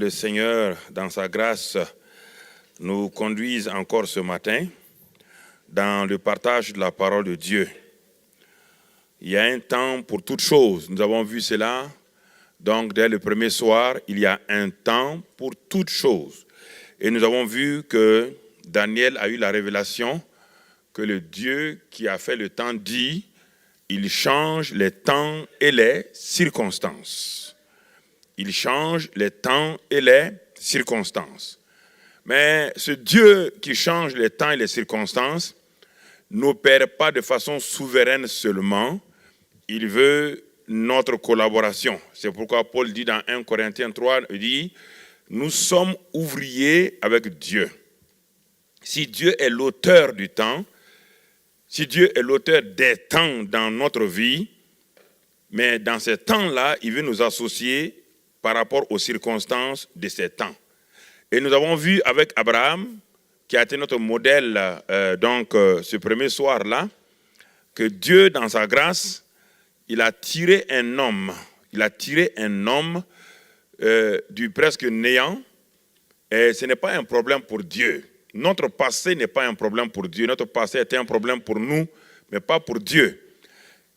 le Seigneur, dans sa grâce, nous conduise encore ce matin dans le partage de la parole de Dieu. Il y a un temps pour toutes choses. Nous avons vu cela. Donc, dès le premier soir, il y a un temps pour toutes choses. Et nous avons vu que Daniel a eu la révélation que le Dieu qui a fait le temps dit, il change les temps et les circonstances. Il change les temps et les circonstances. Mais ce Dieu qui change les temps et les circonstances n'opère pas de façon souveraine seulement. Il veut notre collaboration. C'est pourquoi Paul dit dans 1 Corinthiens 3, il dit, nous sommes ouvriers avec Dieu. Si Dieu est l'auteur du temps, si Dieu est l'auteur des temps dans notre vie, mais dans ces temps-là, il veut nous associer par rapport aux circonstances de ces temps. Et nous avons vu avec Abraham, qui a été notre modèle ce premier soir-là, que Dieu, dans sa grâce, il a tiré un homme du presque néant, et ce n'est pas un problème pour Dieu. Notre passé n'est pas un problème pour Dieu. Notre passé était un problème pour nous, mais pas pour Dieu.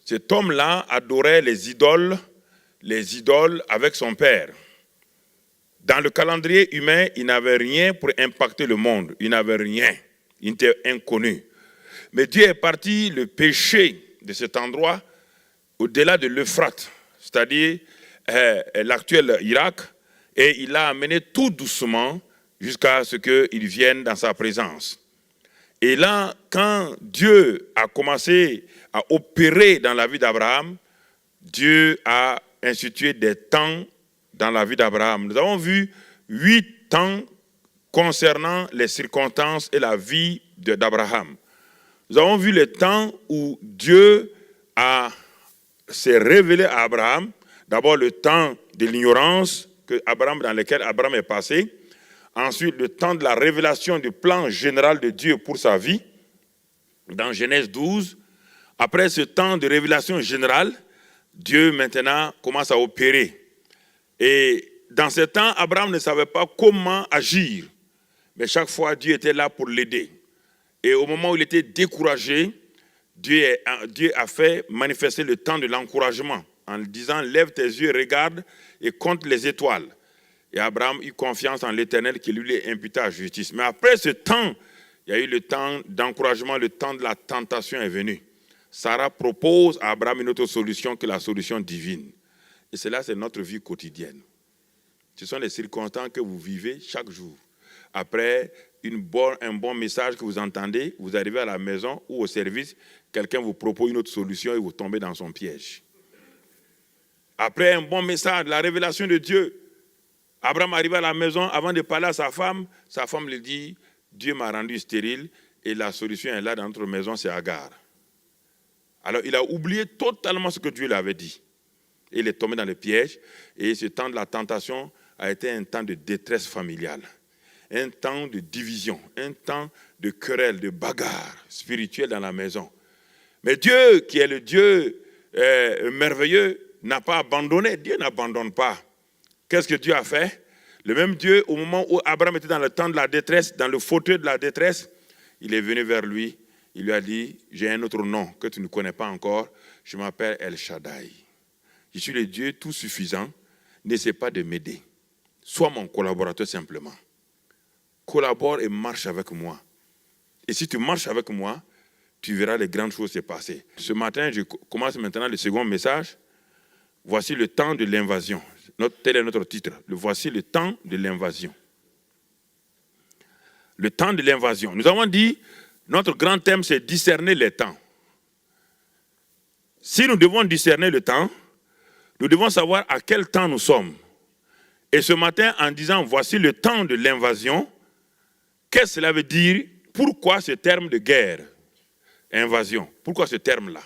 Cet homme-là adorait les idoles avec son père. Dans le calendrier humain, il n'avait rien pour impacter le monde. Il n'avait rien. Il était inconnu. Mais Dieu est parti le péché de cet endroit au-delà de l'Euphrate, c'est-à-dire l'actuel Irak, et il l'a amené tout doucement jusqu'à ce qu'il vienne dans sa présence. Et là, quand Dieu a commencé à opérer dans la vie d'Abraham, Dieu a institué des temps dans la vie d'Abraham. Nous avons vu 8 temps concernant les circonstances et la vie d'Abraham. Nous avons vu le temps où Dieu s'est révélé à Abraham. D'abord le temps de l'ignorance dans lequel Abraham est passé. Ensuite, le temps de la révélation du plan général de Dieu pour sa vie, dans Genèse 12. Après ce temps de révélation générale, Dieu maintenant commence à opérer. Et dans ce temps, Abraham ne savait pas comment agir. Mais chaque fois, Dieu était là pour l'aider. Et au moment où il était découragé, Dieu a fait manifester le temps de l'encouragement en disant « Lève tes yeux, regarde et compte les étoiles ». Et Abraham eut confiance en l'Éternel qui lui est imputé à justice. Mais après ce temps, il y a eu le temps d'encouragement, le temps de la tentation est venu. Sarah propose à Abraham une autre solution que la solution divine. Et cela, c'est notre vie quotidienne. Ce sont les circonstances que vous vivez chaque jour. Après un bon message que vous entendez, vous arrivez à la maison ou au service, quelqu'un vous propose une autre solution et vous tombez dans son piège. Après un bon message, la révélation de Dieu, Abraham arrive à la maison, avant de parler à sa femme lui dit, Dieu m'a rendu stérile et la solution est là dans notre maison, c'est Agar. Alors il a oublié totalement ce que Dieu lui avait dit. Et il est tombé dans le piège et ce temps de la tentation a été un temps de détresse familiale, un temps de division, un temps de querelle, de bagarre spirituelle dans la maison. Mais Dieu, qui est le Dieu merveilleux, n'a pas abandonné. Dieu n'abandonne pas. Qu'est-ce que Dieu a fait? Le même Dieu, au moment où Abraham était dans le temps de la détresse, dans le fauteuil de la détresse, il est venu vers lui. Il lui a dit, j'ai un autre nom que tu ne connais pas encore. Je m'appelle El Shaddai. Je suis le Dieu tout suffisant. N'essaie pas de m'aider. Sois mon collaborateur simplement. Collabore et marche avec moi. Et si tu marches avec moi, tu verras les grandes choses se passer. Ce matin, je commence maintenant le second message. Voici le temps de l'invasion. Tel est notre titre. Voici le temps de l'invasion. Le temps de l'invasion. Nous avons dit, notre grand thème, c'est discerner les temps. Si nous devons discerner le temps, nous devons savoir à quel temps nous sommes. Et ce matin, en disant, voici le temps de l'invasion, qu'est-ce que cela veut dire? Pourquoi ce terme de guerre? Invasion. Pourquoi ce terme-là?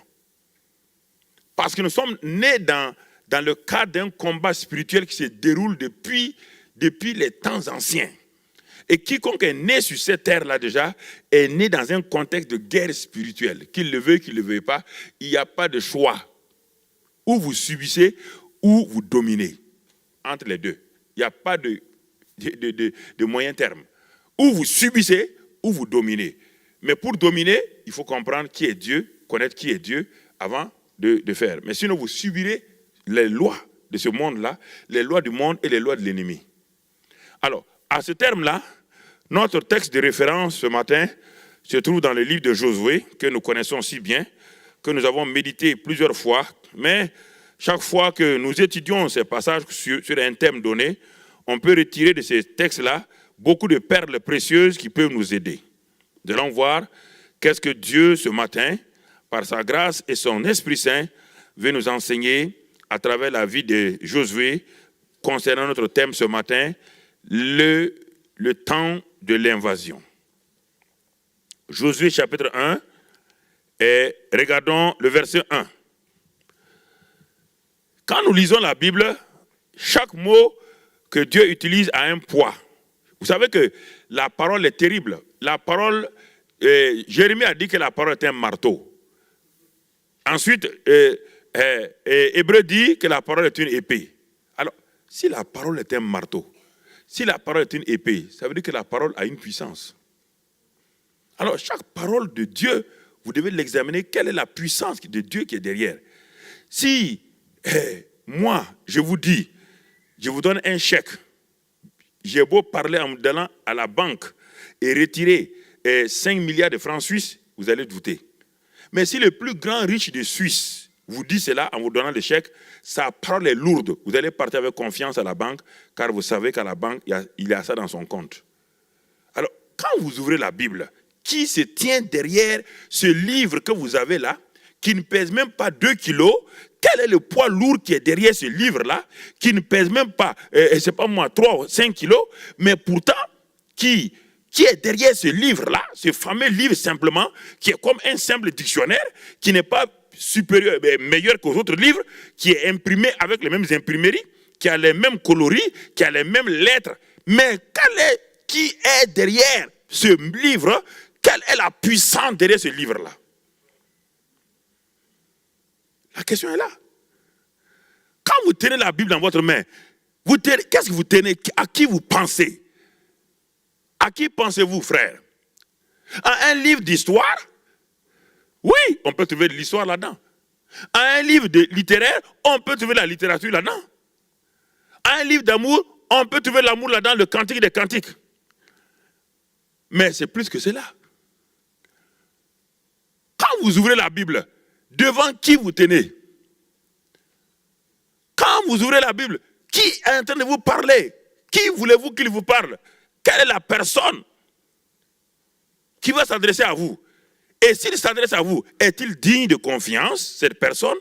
Parce que nous sommes nés dans le cadre d'un combat spirituel qui se déroule depuis les temps anciens. Et quiconque est né sur cette terre-là déjà, est né dans un contexte de guerre spirituelle. Qu'il le veuille, qu'il ne le veuille pas, il n'y a pas de choix. Ou vous subissez, ou vous dominez. Entre les deux. Il n'y a pas de de moyen terme. Ou vous subissez, ou vous dominez. Mais pour dominer, il faut comprendre qui est Dieu, connaître qui est Dieu avant de faire. Mais sinon, vous subirez les lois de ce monde-là, les lois du monde et les lois de l'ennemi. Alors, à ce terme-là, notre texte de référence ce matin se trouve dans le livre de Josué, que nous connaissons si bien, que nous avons médité plusieurs fois, mais chaque fois que nous étudions ces passages sur un thème donné, on peut retirer de ces textes-là beaucoup de perles précieuses qui peuvent nous aider. Nous allons voir qu'est-ce que Dieu, ce matin, par sa grâce et son Esprit Saint, veut nous enseigner à travers la vie de Josué, concernant notre thème ce matin, le temps de l'invasion. Josué chapitre 1, et regardons le verset 1. Quand nous lisons la Bible, chaque mot que Dieu utilise a un poids. Vous savez que la parole est terrible. La parole, Jérémie a dit que la parole est un marteau. Ensuite, Hébreu dit que la parole est une épée. Alors, si la parole est un marteau, si la parole est une épée, ça veut dire que la parole a une puissance. Alors, chaque parole de Dieu, vous devez l'examiner. Quelle est la puissance de Dieu qui est derrière? Si moi, je vous dis, je vous donne un chèque, j'ai beau parler en me donnant à la banque et retirer 5 milliards de francs suisses, vous allez douter. Mais si le plus grand riche de Suisse vous dit cela en vous donnant le chèque, sa parole est lourde. Vous allez partir avec confiance à la banque, car vous savez qu'à la banque, il y a ça dans son compte. Alors, quand vous ouvrez la Bible, qui se tient derrière ce livre que vous avez là, qui ne pèse même pas 2 kilos, quel est le poids lourd qui est derrière ce livre-là, qui ne pèse même pas, c'est pas moi, 3 ou 5 kilos, mais pourtant, qui est derrière ce livre-là, ce fameux livre simplement, qui est comme un simple dictionnaire, qui n'est pas supérieur, meilleur qu'aux autres livres, qui est imprimé avec les mêmes imprimeries, qui a les mêmes coloris, qui a les mêmes lettres. Mais qui est derrière ce livre? Quelle est la puissance derrière ce livre-là? La question est là. Quand vous tenez la Bible dans votre main, qu'est-ce que vous tenez? À qui vous pensez? À qui pensez-vous, frère? À un livre d'histoire? Oui, on peut trouver de l'histoire là-dedans. À un livre littéraire, on peut trouver la littérature là-dedans. À un livre d'amour, on peut trouver l'amour là-dedans, le cantique des cantiques. Mais c'est plus que cela. Quand vous ouvrez la Bible, devant qui vous tenez? Quand vous ouvrez la Bible, qui est en train de vous parler? Qui voulez-vous qu'il vous parle? Quelle est la personne qui va s'adresser à vous? Et s'il s'adresse à vous, est-il digne de confiance, cette personne?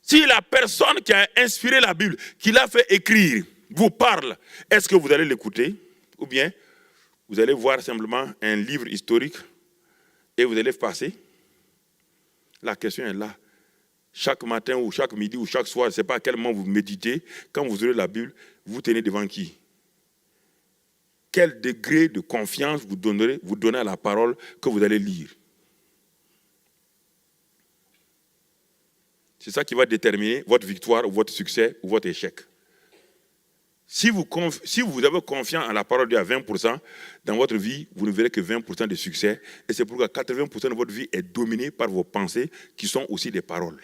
Si la personne qui a inspiré la Bible, qui l'a fait écrire, vous parle, est-ce que vous allez l'écouter? Ou bien, vous allez voir simplement un livre historique et vous allez passer? La question est là. Chaque matin ou chaque midi ou chaque soir, je ne sais pas à quel moment vous méditez, quand vous ouvrez la Bible, vous tenez devant qui? Quel degré de confiance vous donnez à la parole que vous allez lire? C'est ça qui va déterminer votre victoire ou votre succès ou votre échec. Si vous avez confiance en la parole de Dieu à 20%, dans votre vie, vous ne verrez que 20% de succès. Et c'est pourquoi 80% de votre vie est dominée par vos pensées qui sont aussi des paroles.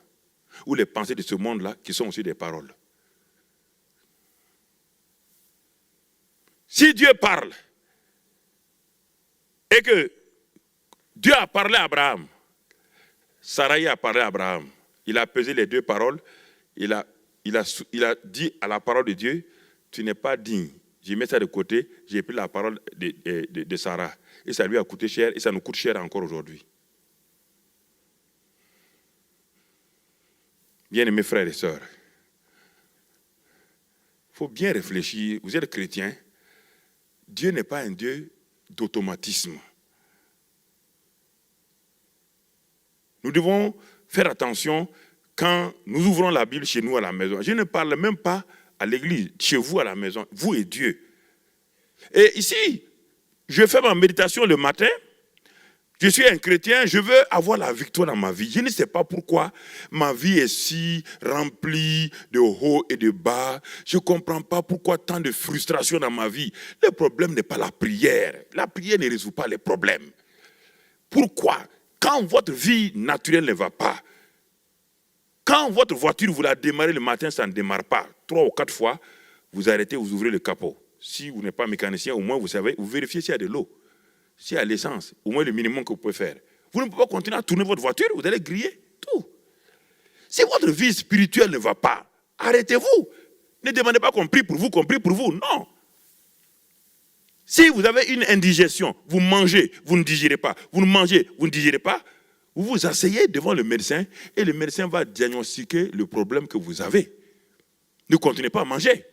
Ou les pensées de ce monde-là qui sont aussi des paroles. Si Dieu parle et que Dieu a parlé à Abraham, Sarai a parlé à Abraham, il a pesé les deux paroles, il a dit à la parole de Dieu, tu n'es pas digne. J'ai mis ça de côté, j'ai pris la parole de Sarah. Et ça lui a coûté cher et ça nous coûte cher encore aujourd'hui. Bien-aimés frères et sœurs, il faut bien réfléchir. Vous êtes chrétiens. Dieu n'est pas un Dieu d'automatisme. Nous devons faire attention quand nous ouvrons la Bible chez nous à la maison. Je ne parle même pas à l'église, chez vous à la maison, vous et Dieu. Et ici, je fais ma méditation le matin. Je suis un chrétien, je veux avoir la victoire dans ma vie. Je ne sais pas pourquoi ma vie est si remplie de hauts et de bas. Je ne comprends pas pourquoi tant de frustration dans ma vie. Le problème n'est pas la prière. La prière ne résout pas les problèmes. Pourquoi? Quand votre vie naturelle ne va pas, quand votre voiture, vous la démarrez le matin, ça ne démarre pas, 3 ou 4 fois, vous arrêtez, vous ouvrez le capot. Si vous n'êtes pas mécanicien, au moins vous savez, vous vérifiez s'il y a de l'eau. S'il y a l'essence, au moins le minimum que vous pouvez faire. Vous ne pouvez pas continuer à tourner votre voiture, vous allez griller tout. Si votre vie spirituelle ne va pas, arrêtez-vous. Ne demandez pas qu'on prie pour vous, non. Si vous avez une indigestion, vous mangez, vous ne digérez pas, vous ne mangez, vous ne digérez pas, vous vous asseyez devant le médecin et le médecin va diagnostiquer le problème que vous avez. Ne continuez pas à manger.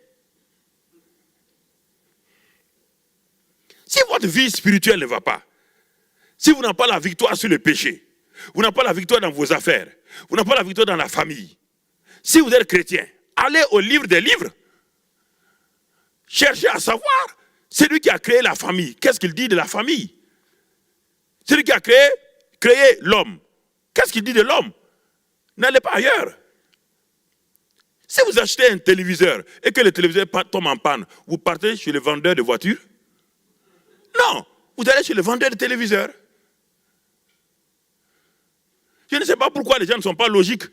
Si votre vie spirituelle ne va pas, si vous n'avez pas la victoire sur le péché, vous n'avez pas la victoire dans vos affaires, vous n'avez pas la victoire dans la famille, si vous êtes chrétien, allez au livre des livres, cherchez à savoir, celui qui a créé la famille, qu'est-ce qu'il dit de la famille? Celui qui a créé l'homme, qu'est-ce qu'il dit de l'homme? N'allez pas ailleurs. Si vous achetez un téléviseur et que le téléviseur tombe en panne, vous partez chez le vendeur de voitures? Non, vous allez chez le vendeur de téléviseurs. Je ne sais pas pourquoi les gens ne sont pas logiques.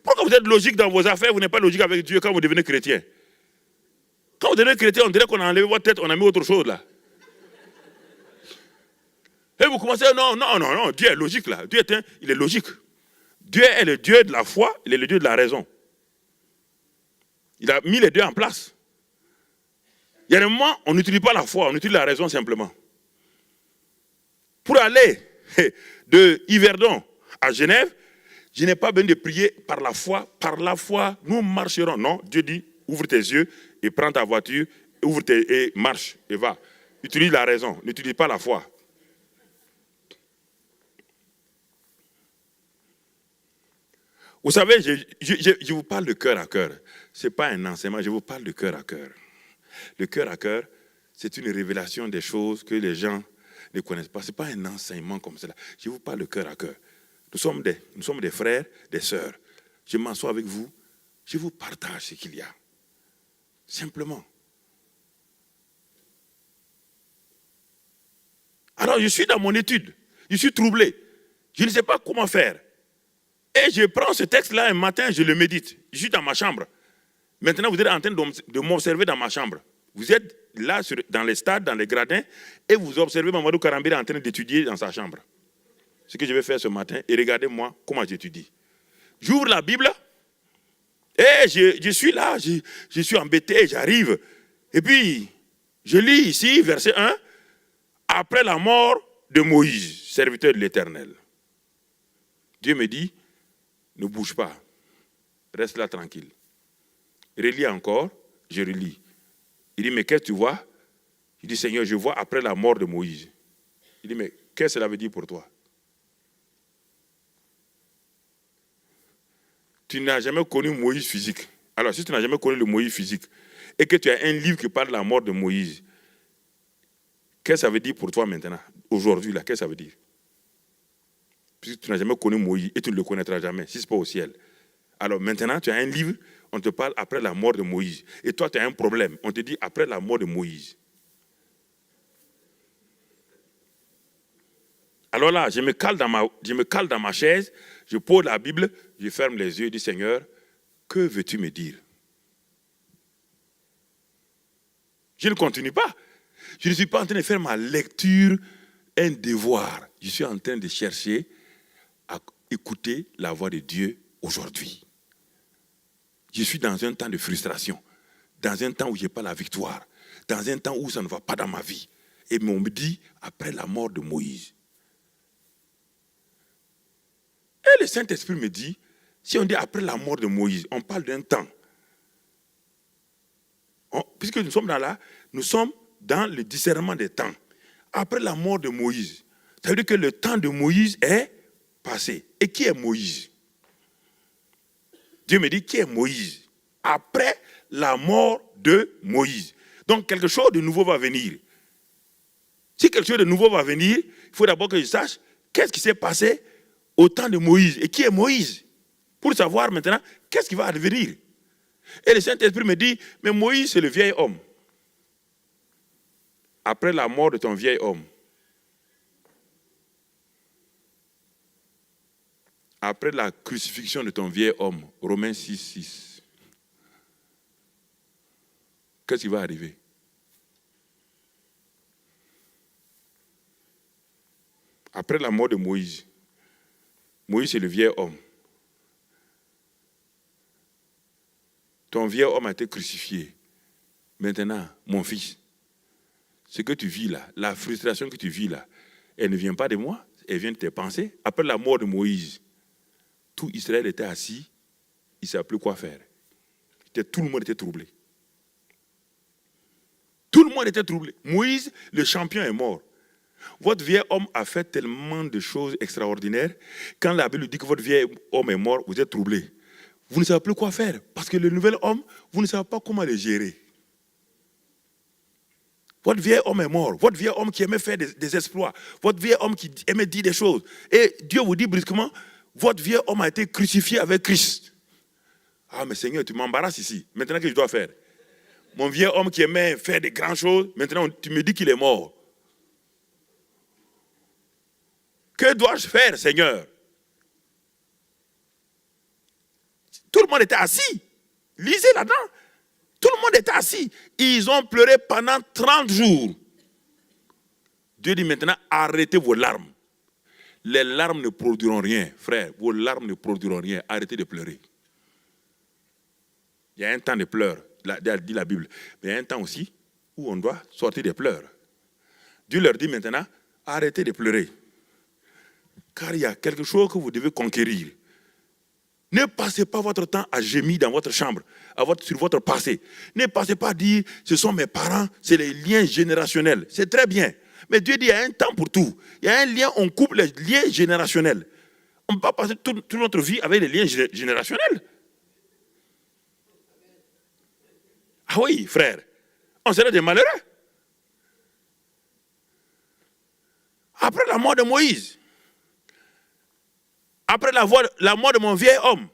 Pourquoi vous êtes logique dans vos affaires, vous n'êtes pas logique avec Dieu quand vous devenez chrétien? Quand vous devenez chrétien, on dirait qu'on a enlevé votre tête, on a mis autre chose là. Et vous commencez, non, Dieu est logique là. Dieu il est logique. Dieu est le Dieu de la foi, il est le Dieu de la raison. Il a mis les deux en place. Il y a des moments, on n'utilise pas la foi, on utilise la raison simplement. Pour aller de Yverdon à Genève, je n'ai pas besoin de prier par la foi, nous marcherons. Non, Dieu dit, ouvre tes yeux et prends ta voiture, et marche et va. Utilise la raison, n'utilise pas la foi. Vous savez, je vous parle de cœur à cœur. Ce n'est pas un enseignement, je vous parle de cœur à cœur. Le cœur à cœur, c'est une révélation des choses que les gens ne connaissent pas. Ce n'est pas un enseignement comme cela. Je vous parle de cœur à cœur. Nous sommes des frères, des sœurs. Je m'assois avec vous, je vous partage ce qu'il y a. Simplement. Alors je suis dans mon étude, je suis troublé. Je ne sais pas comment faire. Et je prends ce texte-là un matin, je le médite. Je suis dans ma chambre. Maintenant, vous êtes en train de m'observer dans ma chambre. Vous êtes là, dans les stades, dans les gradins, et vous observez Mamadou Karambiri en train d'étudier dans sa chambre. Ce que je vais faire ce matin, et regardez-moi comment j'étudie. J'ouvre la Bible, et je suis là, je suis embêté, j'arrive. Et puis, je lis ici, verset 1, après la mort de Moïse, serviteur de l'Éternel. Dieu me dit, ne bouge pas, reste là tranquille. Relis encore, je relis. Il dit, mais qu'est-ce que tu vois? Je dis, Seigneur, je vois après la mort de Moïse. Il dit, mais qu'est-ce que cela veut dire pour toi? Tu n'as jamais connu Moïse physique. Alors, si tu n'as jamais connu le Moïse physique, et que tu as un livre qui parle de la mort de Moïse, qu'est-ce que ça veut dire pour toi maintenant? Aujourd'hui, là, qu'est-ce que ça veut dire? Puisque tu n'as jamais connu Moïse, et tu ne le connaîtras jamais, si ce n'est pas au ciel. Alors maintenant, tu as un livre, on te parle après la mort de Moïse. Et toi, tu as un problème, on te dit après la mort de Moïse. Alors là, je me cale dans ma chaise, je pose la Bible, je ferme les yeux et dis, Seigneur, que veux-tu me dire? Je ne continue pas. Je ne suis pas en train de faire ma lecture un devoir. Je suis en train de chercher à écouter la voix de Dieu aujourd'hui. Je suis dans un temps de frustration, dans un temps où je n'ai pas la victoire, dans un temps où ça ne va pas dans ma vie. Et on me dit, après la mort de Moïse. Et le Saint-Esprit me dit, si on dit après la mort de Moïse, on parle d'un temps. Puisque nous sommes dans le discernement des temps. Après la mort de Moïse, ça veut dire que le temps de Moïse est passé. Et qui est Moïse? Dieu me dit, qui est Moïse? Après la mort de Moïse. Donc quelque chose de nouveau va venir. Si quelque chose de nouveau va venir, il faut d'abord que je sache qu'est-ce qui s'est passé au temps de Moïse? Et qui est Moïse? Pour savoir maintenant, qu'est-ce qui va advenir? Et le Saint-Esprit me dit, mais Moïse, c'est le vieil homme. Après la mort de ton vieil homme, après la crucifixion de ton vieil homme, Romains 6, 6, qu'est-ce qui va arriver? Après la mort de Moïse, Moïse c'est le vieil homme. Ton vieil homme a été crucifié. Maintenant, mon fils, ce que tu vis là, la frustration que tu vis là, elle ne vient pas de moi, elle vient de tes pensées. Après la mort de Moïse, tout Israël était assis, il ne savait plus quoi faire. Tout le monde était troublé. Tout le monde était troublé. Moïse, le champion, est mort. Votre vieil homme a fait tellement de choses extraordinaires. Quand la Bible dit que votre vieil homme est mort, vous êtes troublé. Vous ne savez plus quoi faire. Parce que le nouvel homme, vous ne savez pas comment le gérer. Votre vieil homme est mort. Votre vieil homme qui aimait faire des exploits. Votre vieil homme qui aimait dire des choses. Et Dieu vous dit brusquement, votre vieil homme a été crucifié avec Christ. Ah, mais Seigneur, tu m'embarrasses ici. Maintenant, qu'est-ce que je dois faire? Mon vieil homme qui aimait faire des grandes choses, maintenant, tu me dis qu'il est mort. Que dois-je faire, Seigneur? Tout le monde était assis. Lisez là-dedans. Tout le monde était assis. Ils ont pleuré pendant 30 jours. Dieu dit maintenant, arrêtez vos larmes. Les larmes ne produiront rien, frère. Vos larmes ne produiront rien. Arrêtez de pleurer. Il y a un temps de pleurs, dit la Bible. Mais il y a un temps aussi où on doit sortir des pleurs. Dieu leur dit maintenant, arrêtez de pleurer. Car il y a quelque chose que vous devez conquérir. Ne passez pas votre temps à gémir dans votre chambre, sur votre passé. Ne passez pas à dire, ce sont mes parents, c'est les liens générationnels. C'est très bien. Mais Dieu dit, il y a un temps pour tout. Il y a un lien, on coupe les liens générationnels. On ne peut pas passer toute notre vie avec les liens générationnels. Ah oui, frère, on serait des malheureux. Après la mort de Moïse, après la mort de mon vieil homme,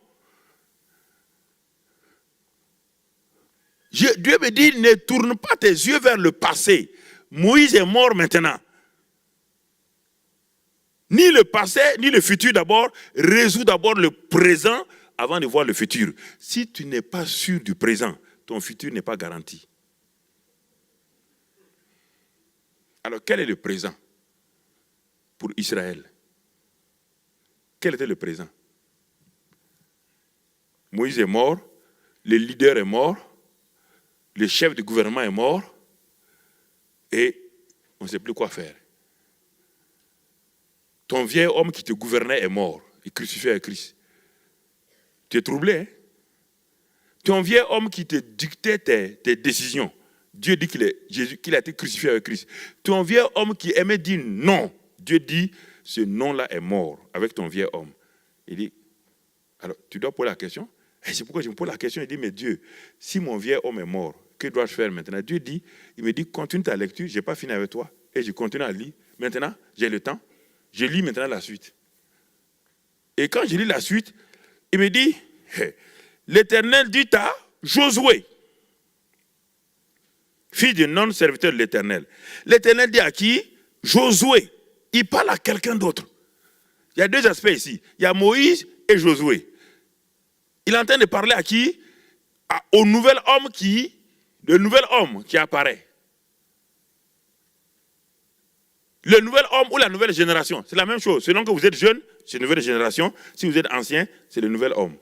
Dieu me dit, ne tourne pas tes yeux vers le passé. Moïse est mort maintenant. Ni le passé, ni le futur d'abord. Résous d'abord le présent avant de voir le futur. Si tu n'es pas sûr du présent, ton futur n'est pas garanti. Alors, quel est le présent pour Israël? Quel était le présent? Moïse est mort, le leader est mort, le chef du gouvernement est mort, et on ne sait plus quoi faire. Ton vieil homme qui te gouvernait est mort, il est crucifié avec Christ. Tu es troublé, hein? Ton vieil homme qui te dictait tes décisions, Dieu dit qu'il a été crucifié avec Christ. Ton vieil homme qui aimait dire non, Dieu dit, ce non-là est mort avec ton vieil homme. Il dit, alors tu dois poser la question. Et c'est pourquoi je me pose la question, il dit, mais Dieu, si mon vieil homme est mort, que dois-je faire maintenant? Dieu dit, il me dit, continue ta lecture, je n'ai pas fini avec toi. Et je continue à lire. Maintenant, j'ai le temps. Je lis maintenant la suite. Et quand je lis la suite, il me dit, l'Éternel dit à Josué, fils du non-serviteur de l'Éternel. L'Éternel dit à qui? Josué. Il parle à quelqu'un d'autre. Il y a deux aspects ici. Il y a Moïse et Josué. Il est en train de parler à qui? Au nouvel homme le nouvel homme qui apparaît. Le nouvel homme ou la nouvelle génération, c'est la même chose. Selon que vous êtes jeune, c'est une nouvelle génération. Si vous êtes ancien, c'est le nouvel homme.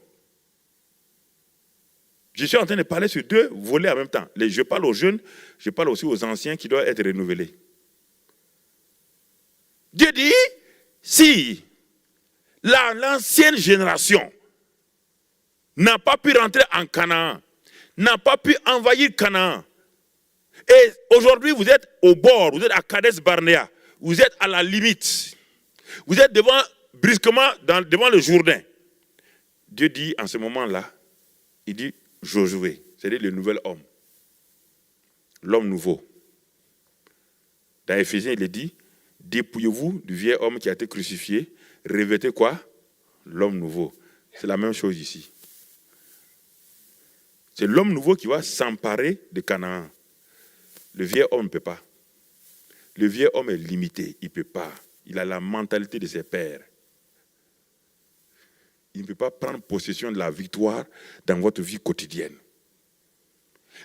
Je suis en train de parler sur deux volets en même temps. Je parle aux jeunes, je parle aussi aux anciens qui doivent être renouvelés. Dieu dit, si l'ancienne génération n'a pas pu rentrer en Canaan, n'a pas pu envahir Canaan, et aujourd'hui vous êtes au bord, vous êtes à Kadesh Barnea, vous êtes à la limite, vous êtes brusquement devant le Jourdain. Dieu dit en ce moment-là, il dit Josué, c'est-à-dire le nouvel homme, l'homme nouveau. Dans Éphésiens, il est dit, Dépouillez-vous du vieil homme qui a été crucifié. Revêtez quoi? L'homme nouveau. C'est la même chose ici. C'est l'homme nouveau qui va s'emparer de Canaan. Le vieil homme ne peut pas. Le vieil homme est limité. Il ne peut pas. Il a la mentalité de ses pères. Il ne peut pas prendre possession de la victoire dans votre vie quotidienne.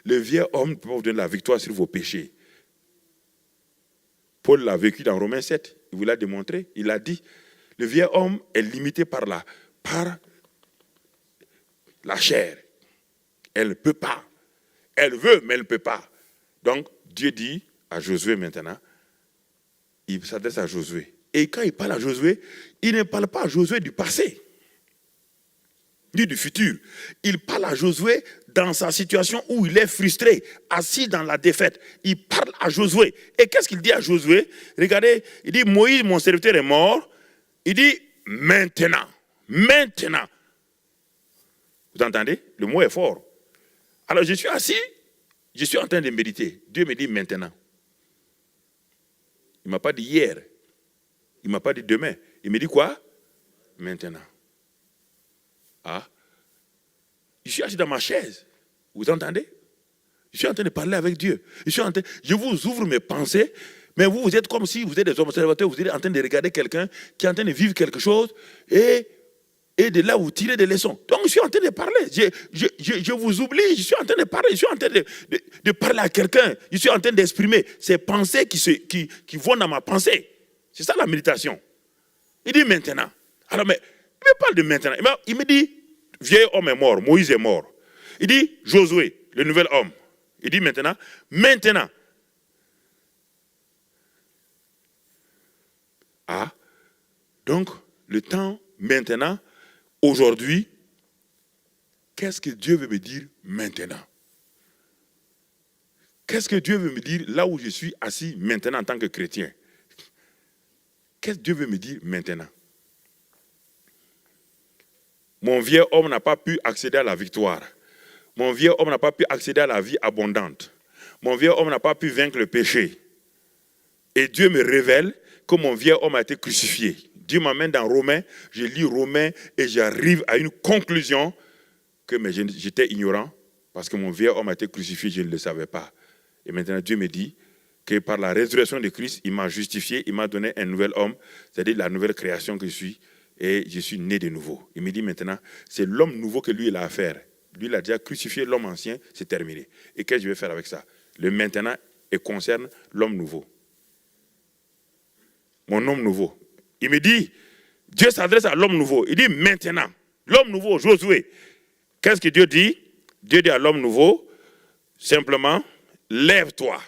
Le vieil homme ne peut pas vous donner la victoire sur vos péchés. Paul l'a vécu dans Romains 7. Il vous l'a démontré. Il a dit, le vieil homme est limité par la chair. Elle ne peut pas. Elle veut, mais elle ne peut pas. Donc, Dieu dit à Josué maintenant, il s'adresse à Josué. Et quand il parle à Josué, il ne parle pas à Josué du passé, ni du futur. Il parle à Josué dans sa situation où il est frustré, assis dans la défaite. Il parle à Josué. Et qu'est-ce qu'il dit à Josué? Regardez, il dit, Moïse, mon serviteur, est mort. Il dit, maintenant. Vous entendez? Le mot est fort. Alors je suis assis, je suis en train de méditer. Dieu me dit maintenant. Il ne m'a pas dit hier. Il ne m'a pas dit demain. Il me dit quoi? Maintenant. Ah. Je suis assis dans ma chaise. Vous entendez? Je suis en train de parler avec Dieu. Je vous ouvre mes pensées, mais vous êtes comme si vous êtes des observateurs, vous êtes en train de regarder quelqu'un qui est en train de vivre quelque chose et de là vous tirez des leçons. Donc je suis en train de parler. Je vous oublie, je suis en train de parler. Je suis en train de parler à quelqu'un. Je suis en train d'exprimer ces pensées qui vont dans ma pensée. C'est ça la méditation. Il dit maintenant. Alors, mais il me parle de maintenant. Il me dit, vieil homme est mort, Moïse est mort. Il dit, Josué, le nouvel homme. Il dit maintenant. Ah, donc le temps maintenant, aujourd'hui, qu'est-ce que Dieu veut me dire maintenant? Qu'est-ce que Dieu veut me dire là où je suis assis maintenant en tant que chrétien? Qu'est-ce que Dieu veut me dire maintenant? Mon vieux homme n'a pas pu accéder à la victoire. Mon vieux homme n'a pas pu accéder à la vie abondante. Mon vieux homme n'a pas pu vaincre le péché. Et Dieu me révèle que mon vieux homme a été crucifié. Dieu m'amène dans Romains, je lis Romains et j'arrive à une conclusion que j'étais ignorant parce que mon vieux homme a été crucifié, je ne le savais pas. Et maintenant Dieu me dit que par la résurrection de Christ, il m'a justifié, il m'a donné un nouvel homme, c'est-à-dire la nouvelle création que je suis, et je suis né de nouveau. Il me dit maintenant, c'est l'homme nouveau que lui il a à faire. Lui il a déjà crucifié l'homme ancien, c'est terminé. Et qu'est-ce que je vais faire avec ça? Le maintenant et concerne l'homme nouveau. Mon homme nouveau. Il me dit, Dieu s'adresse à l'homme nouveau. Il dit maintenant, l'homme nouveau, Josué. Qu'est-ce que Dieu dit? Dieu dit à l'homme nouveau, simplement, lève-toi.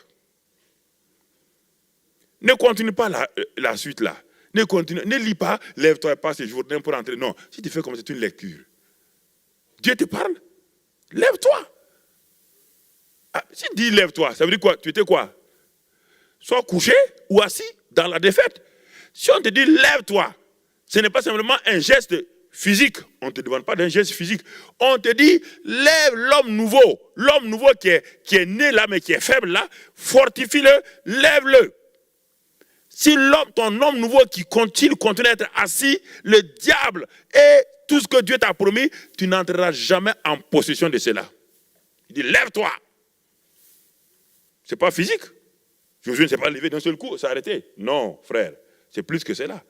Ne continue pas la suite là. Ne lis pas, lève-toi et passe les journées pour entrer. Non, si tu fais comme c'est une lecture. Dieu te parle, lève-toi. Ah, si tu dis lève-toi, ça veut dire quoi? Tu étais quoi? Soit couché ou assis dans la défaite. Si on te dit lève-toi, ce n'est pas simplement un geste physique. On ne te demande pas d'un geste physique. On te dit lève l'homme nouveau. L'homme nouveau qui est né là, mais qui est faible là, fortifie-le, lève-le. Si ton homme nouveau qui continue à être assis, le diable et tout ce que Dieu t'a promis, tu n'entreras jamais en possession de cela. Il dit lève-toi. Ce n'est pas physique. Josué ne s'est pas levé d'un seul coup, s'est arrêté. Non, frère, c'est plus que cela.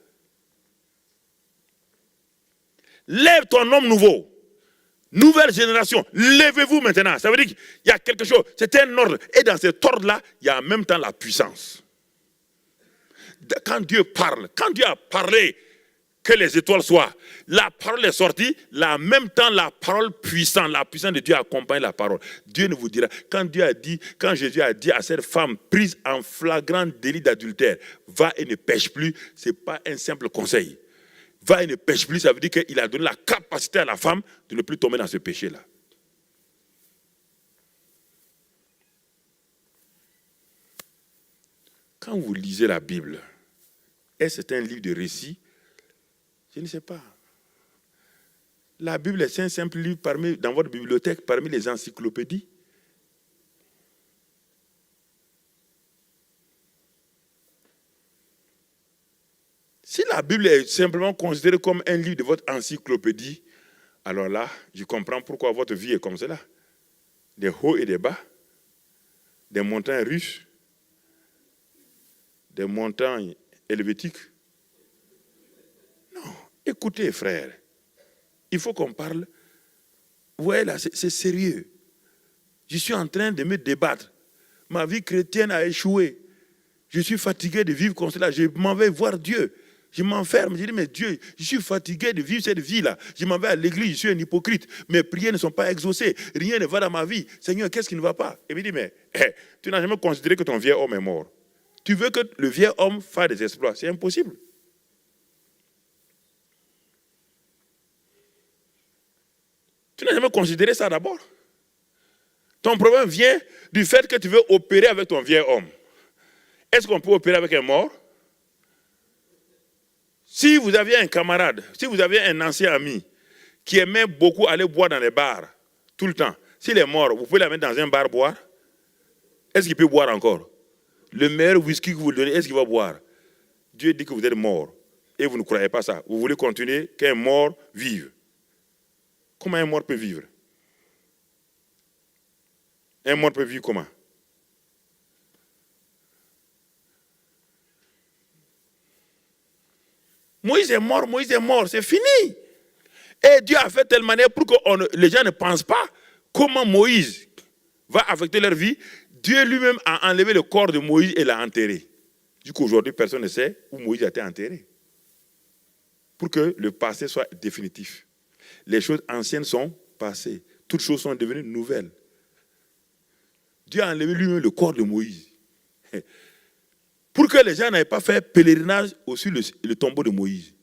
Lève ton homme nouveau. Nouvelle génération, levez-vous maintenant. Ça veut dire qu'il y a quelque chose, c'est un ordre. Et dans cet ordre-là, il y a en même temps la puissance. Quand Dieu parle, quand Dieu a parlé que les étoiles soient, la parole est sortie, là, en même temps la parole puissante, la puissance de Dieu accompagne la parole. Dieu ne vous dira, quand Jésus a dit à cette femme prise en flagrant délit d'adultère, va et ne pêche plus, ce n'est pas un simple conseil. Va et ne pêche plus, ça veut dire qu'il a donné la capacité à la femme de ne plus tomber dans ce péché-là. Quand vous lisez la Bible, est-ce que c'est un livre de récit? Je ne sais pas. La Bible est un simple livre dans votre bibliothèque, parmi les encyclopédies. Si la Bible est simplement considérée comme un livre de votre encyclopédie, alors là, je comprends pourquoi votre vie est comme cela. Des hauts et des bas, des montagnes russes, des montagnes helvétiques. Non, écoutez frère, il faut qu'on parle. Vous voyez là, c'est sérieux. Je suis en train de me débattre. Ma vie chrétienne a échoué. Je suis fatigué de vivre comme cela. Je m'en vais voir Dieu. Je m'enferme. Je dis, mais Dieu, je suis fatigué de vivre cette vie-là. Je m'en vais à l'église, je suis un hypocrite. Mes prières ne sont pas exaucées. Rien ne va dans ma vie. Seigneur, qu'est-ce qui ne va pas? Et il me dit, mais tu n'as jamais considéré que ton vieil homme est mort. Tu veux que le vieil homme fasse des exploits. C'est impossible. Tu n'as jamais considéré ça d'abord. Ton problème vient du fait que tu veux opérer avec ton vieil homme. Est-ce qu'on peut opérer avec un mort? Si vous aviez un camarade, si vous aviez un ancien ami qui aimait beaucoup aller boire dans les bars tout le temps, s'il est mort, vous pouvez l'amener dans un bar boire? Est-ce qu'il peut boire encore? Le meilleur whisky que vous lui donnez, est-ce qu'il va boire? Dieu dit que vous êtes mort et vous ne croyez pas ça. Vous voulez continuer qu'un mort vive. Comment un mort peut vivre? Un mort peut vivre comment? Moïse est mort, c'est fini. Et Dieu a fait de telle manière pour que les gens ne pensent pas comment Moïse va affecter leur vie. Dieu lui-même a enlevé le corps de Moïse et l'a enterré. Du coup, aujourd'hui, personne ne sait où Moïse a été enterré. Pour que le passé soit définitif. Les choses anciennes sont passées. Toutes choses sont devenues nouvelles. Dieu a enlevé lui-même le corps de Moïse. Pour que les gens n'aient pas fait pèlerinage sur le tombeau de Moïse.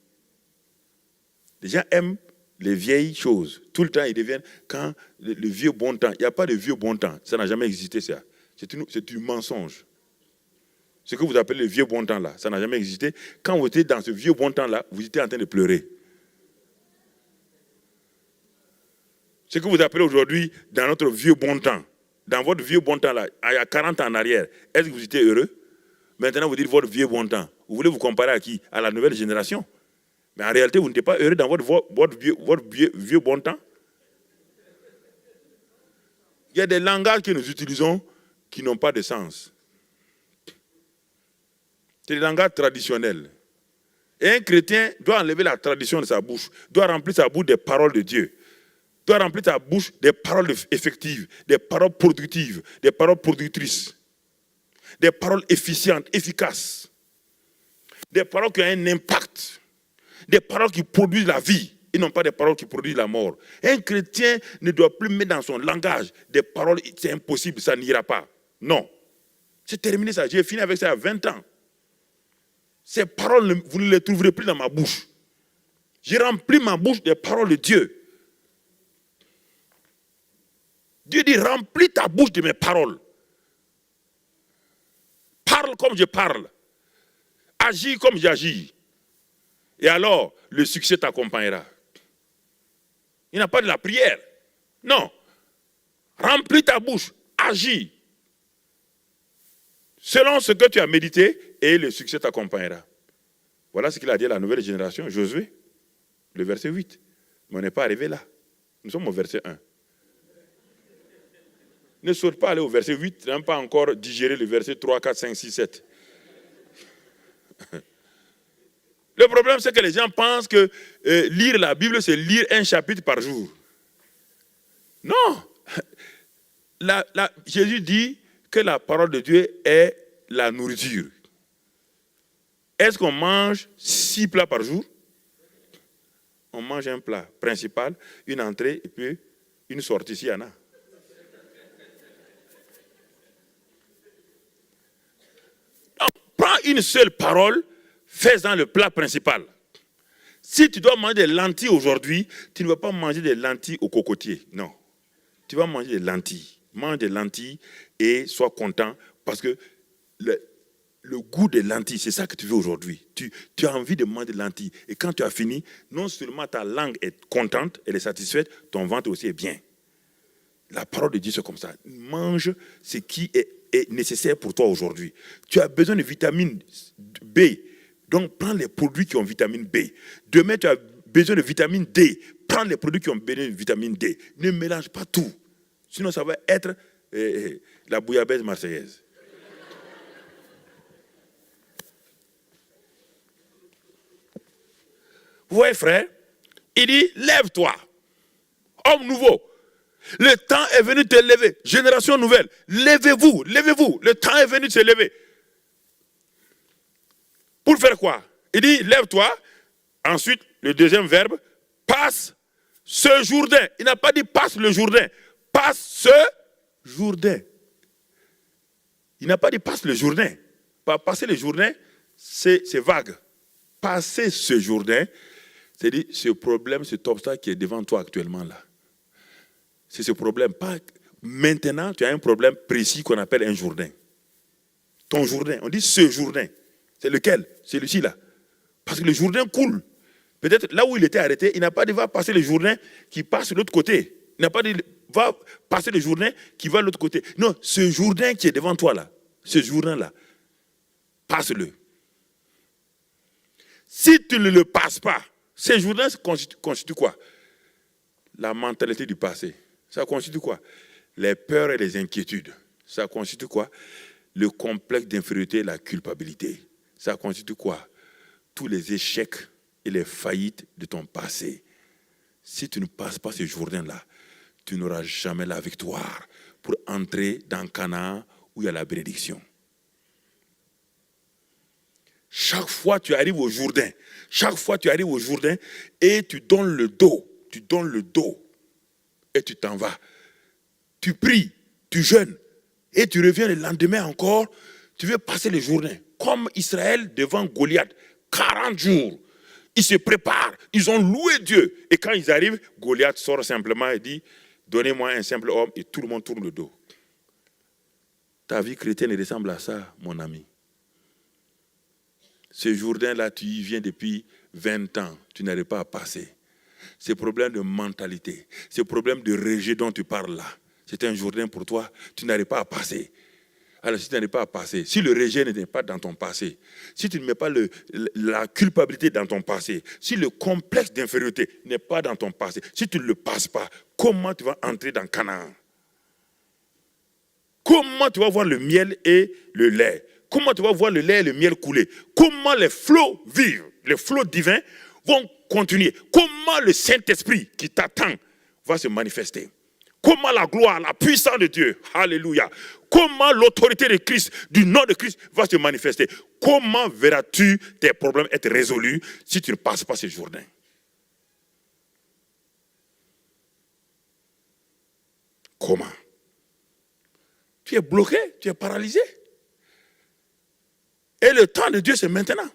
Les gens aiment les vieilles choses. Tout le temps, ils deviennent quand le vieux bon temps. Il n'y a pas de vieux bon temps. Ça n'a jamais existé, ça. C'est du mensonge. Ce que vous appelez le vieux bon temps, là, ça n'a jamais existé. Quand vous étiez dans ce vieux bon temps, là, vous étiez en train de pleurer. Ce que vous appelez aujourd'hui dans notre vieux bon temps, dans votre vieux bon temps, là, il y a 40 ans en arrière, est-ce que vous étiez heureux? Maintenant, vous dites votre vieux bon temps. Vous voulez vous comparer à qui? À la nouvelle génération. Mais en réalité, vous n'êtes pas heureux dans votre vieux bon temps. Il y a des langages que nous utilisons qui n'ont pas de sens. C'est des langages traditionnels. Et un chrétien doit enlever la tradition de sa bouche, doit remplir sa bouche des paroles de Dieu, doit remplir sa bouche des paroles effectives, des paroles productives, des paroles productrices. Des paroles efficientes, efficaces. Des paroles qui ont un impact. Des paroles qui produisent la vie et non pas des paroles qui produisent la mort. Un chrétien ne doit plus mettre dans son langage des paroles, c'est impossible, ça n'ira pas. Non. C'est terminé ça. J'ai fini avec ça à 20 ans. Ces paroles, vous ne les trouverez plus dans ma bouche. J'ai rempli ma bouche des paroles de Dieu. Dieu dit, remplis ta bouche de mes paroles. Parle comme je parle. Agis comme j'agis. Et alors, le succès t'accompagnera. Il n'y a pas de la prière. Non. Remplis ta bouche. Agis. Selon ce que tu as médité, et le succès t'accompagnera. Voilà ce qu'il a dit à la nouvelle génération, Josué, le verset 8. Mais on n'est pas arrivé là. Nous sommes au verset 1. Ne saute pas aller au verset 8, tu n'as pas encore digéré le verset 3, 4, 5, 6, 7. Le problème, c'est que les gens pensent que lire la Bible, c'est lire un chapitre par jour. Non. Jésus dit que la parole de Dieu est la nourriture. Est-ce qu'on mange 6 plats par jour? On mange un plat principal, une entrée et puis une sortie s'il y en a. Prends une seule parole, fais-en le plat principal. Si tu dois manger des lentilles aujourd'hui, tu ne vas pas manger des lentilles au cocotier. Non. Tu vas manger des lentilles. Mange des lentilles et sois content parce que le goût des lentilles, c'est ça que tu veux aujourd'hui. Tu as envie de manger des lentilles. Et quand tu as fini, non seulement ta langue est contente, elle est satisfaite, ton ventre aussi est bien. La parole de Dieu, c'est comme ça. Mange ce qui est nécessaire pour toi aujourd'hui. Tu as besoin de vitamine B, Donc, prends les produits qui ont vitamine B. Demain, tu as besoin de vitamine D. Prends les produits qui ont besoin de vitamine D. Ne mélange pas tout. Sinon, ça va être la bouillabaisse marseillaise. Vous voyez, frère, il dit, lève-toi, homme nouveau. Le temps est venu de te lever. Génération nouvelle, levez-vous, levez-vous. Le temps est venu de se lever. Pour faire quoi? Il dit, lève-toi. Ensuite, le deuxième verbe, passe ce Jourdain. Il n'a pas dit passe le Jourdain. Passe ce Jourdain. Il n'a pas dit passe le Jourdain. Passer le Jourdain, c'est vague. Passer ce Jourdain, c'est-à-dire ce problème, cet obstacle qui est devant toi actuellement là. C'est ce problème. Pas maintenant, tu as un problème précis qu'on appelle un Jourdain. Ton Jourdain, on dit ce Jourdain. C'est lequel? Celui-ci là. Parce que le Jourdain coule. Peut-être là où il était arrêté, il n'a pas dit va passer le Jourdain qui passe de l'autre côté. Il n'a pas dit va passer le Jourdain qui va de l'autre côté. Non, ce Jourdain qui est devant toi là, ce Jourdain là, passe-le. Si tu ne le passes pas, ce Jourdain constitue quoi? La mentalité du passé. Ça constitue quoi? Les peurs et les inquiétudes. Ça constitue quoi? Le complexe d'infériorité et la culpabilité. Ça constitue quoi? Tous les échecs et les faillites de ton passé. Si tu ne passes pas ce Jourdain-là, tu n'auras jamais la victoire pour entrer dans Canaan où il y a la bénédiction. Chaque fois tu arrives au Jourdain, et tu donnes le dos, et tu t'en vas. Tu pries, tu jeûnes, et tu reviens le lendemain encore, tu veux passer le Jourdain. Comme Israël devant Goliath, 40 jours, ils se préparent, ils ont loué Dieu. Et quand ils arrivent, Goliath sort simplement et dit, donnez-moi un simple homme, et tout le monde tourne le dos. Ta vie chrétienne ressemble à ça, mon ami. Ce Jourdain-là, tu y viens depuis 20 ans, tu n'arrives pas à passer. Ces problèmes de mentalité, ces problèmes de rejet dont tu parles là, c'est un Jourdain pour toi, tu n'arrives pas à passer. Alors si tu n'arrives pas à passer, si le rejet n'est pas dans ton passé, si tu ne mets pas la culpabilité dans ton passé, si le complexe d'infériorité n'est pas dans ton passé, si tu ne le passes pas, comment tu vas entrer dans Canaan? Comment tu vas voir le miel et le lait? Comment tu vas voir le lait et le miel couler? Comment les flots vivent, les flots divins vont continuer? Comment le Saint-Esprit qui t'attend va se manifester? Comment la gloire, la puissance de Dieu, alléluia, comment l'autorité de Christ, du nom de Christ va se manifester? Comment verras-tu tes problèmes être résolus si tu ne passes pas ce Jourdain? Comment? Tu es bloqué, tu es paralysé. Et le temps de Dieu, c'est maintenant.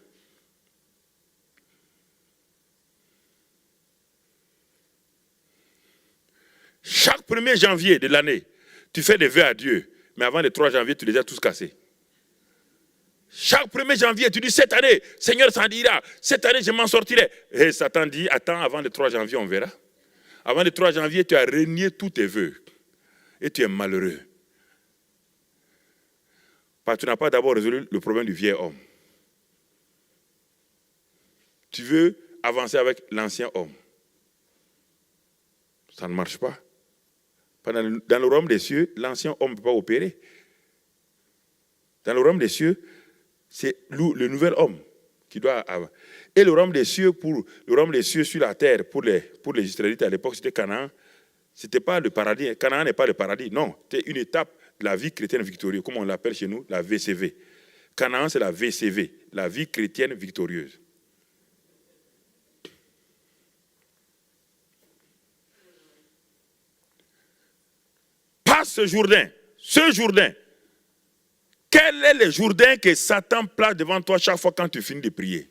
Chaque 1er janvier de l'année, tu fais des vœux à Dieu. Mais avant le 3 janvier, tu les as tous cassés. Chaque 1er janvier, tu dis, cette année, Seigneur, ça ira. Cette année, je m'en sortirai. Et Satan dit, attends, avant le 3 janvier, on verra. Avant le 3 janvier, tu as renié tous tes vœux. Et tu es malheureux. Parce que tu n'as pas d'abord résolu le problème du vieil homme. Tu veux avancer avec l'ancien homme. Ça ne marche pas. Dans le royaume des cieux, l'ancien homme ne peut pas opérer. Dans le royaume des cieux, c'est le nouvel homme qui doit avoir. Et le royaume des cieux, sur la terre, pour les Israélites à l'époque, c'était Canaan. Ce n'était pas le paradis. Canaan n'est pas le paradis. Non, c'était une étape de la vie chrétienne victorieuse, comme on l'appelle chez nous, la VCV. Canaan, c'est la VCV, la vie chrétienne victorieuse. Passe ce Jourdain. Quel est le Jourdain que Satan place devant toi chaque fois quand tu finis de prier?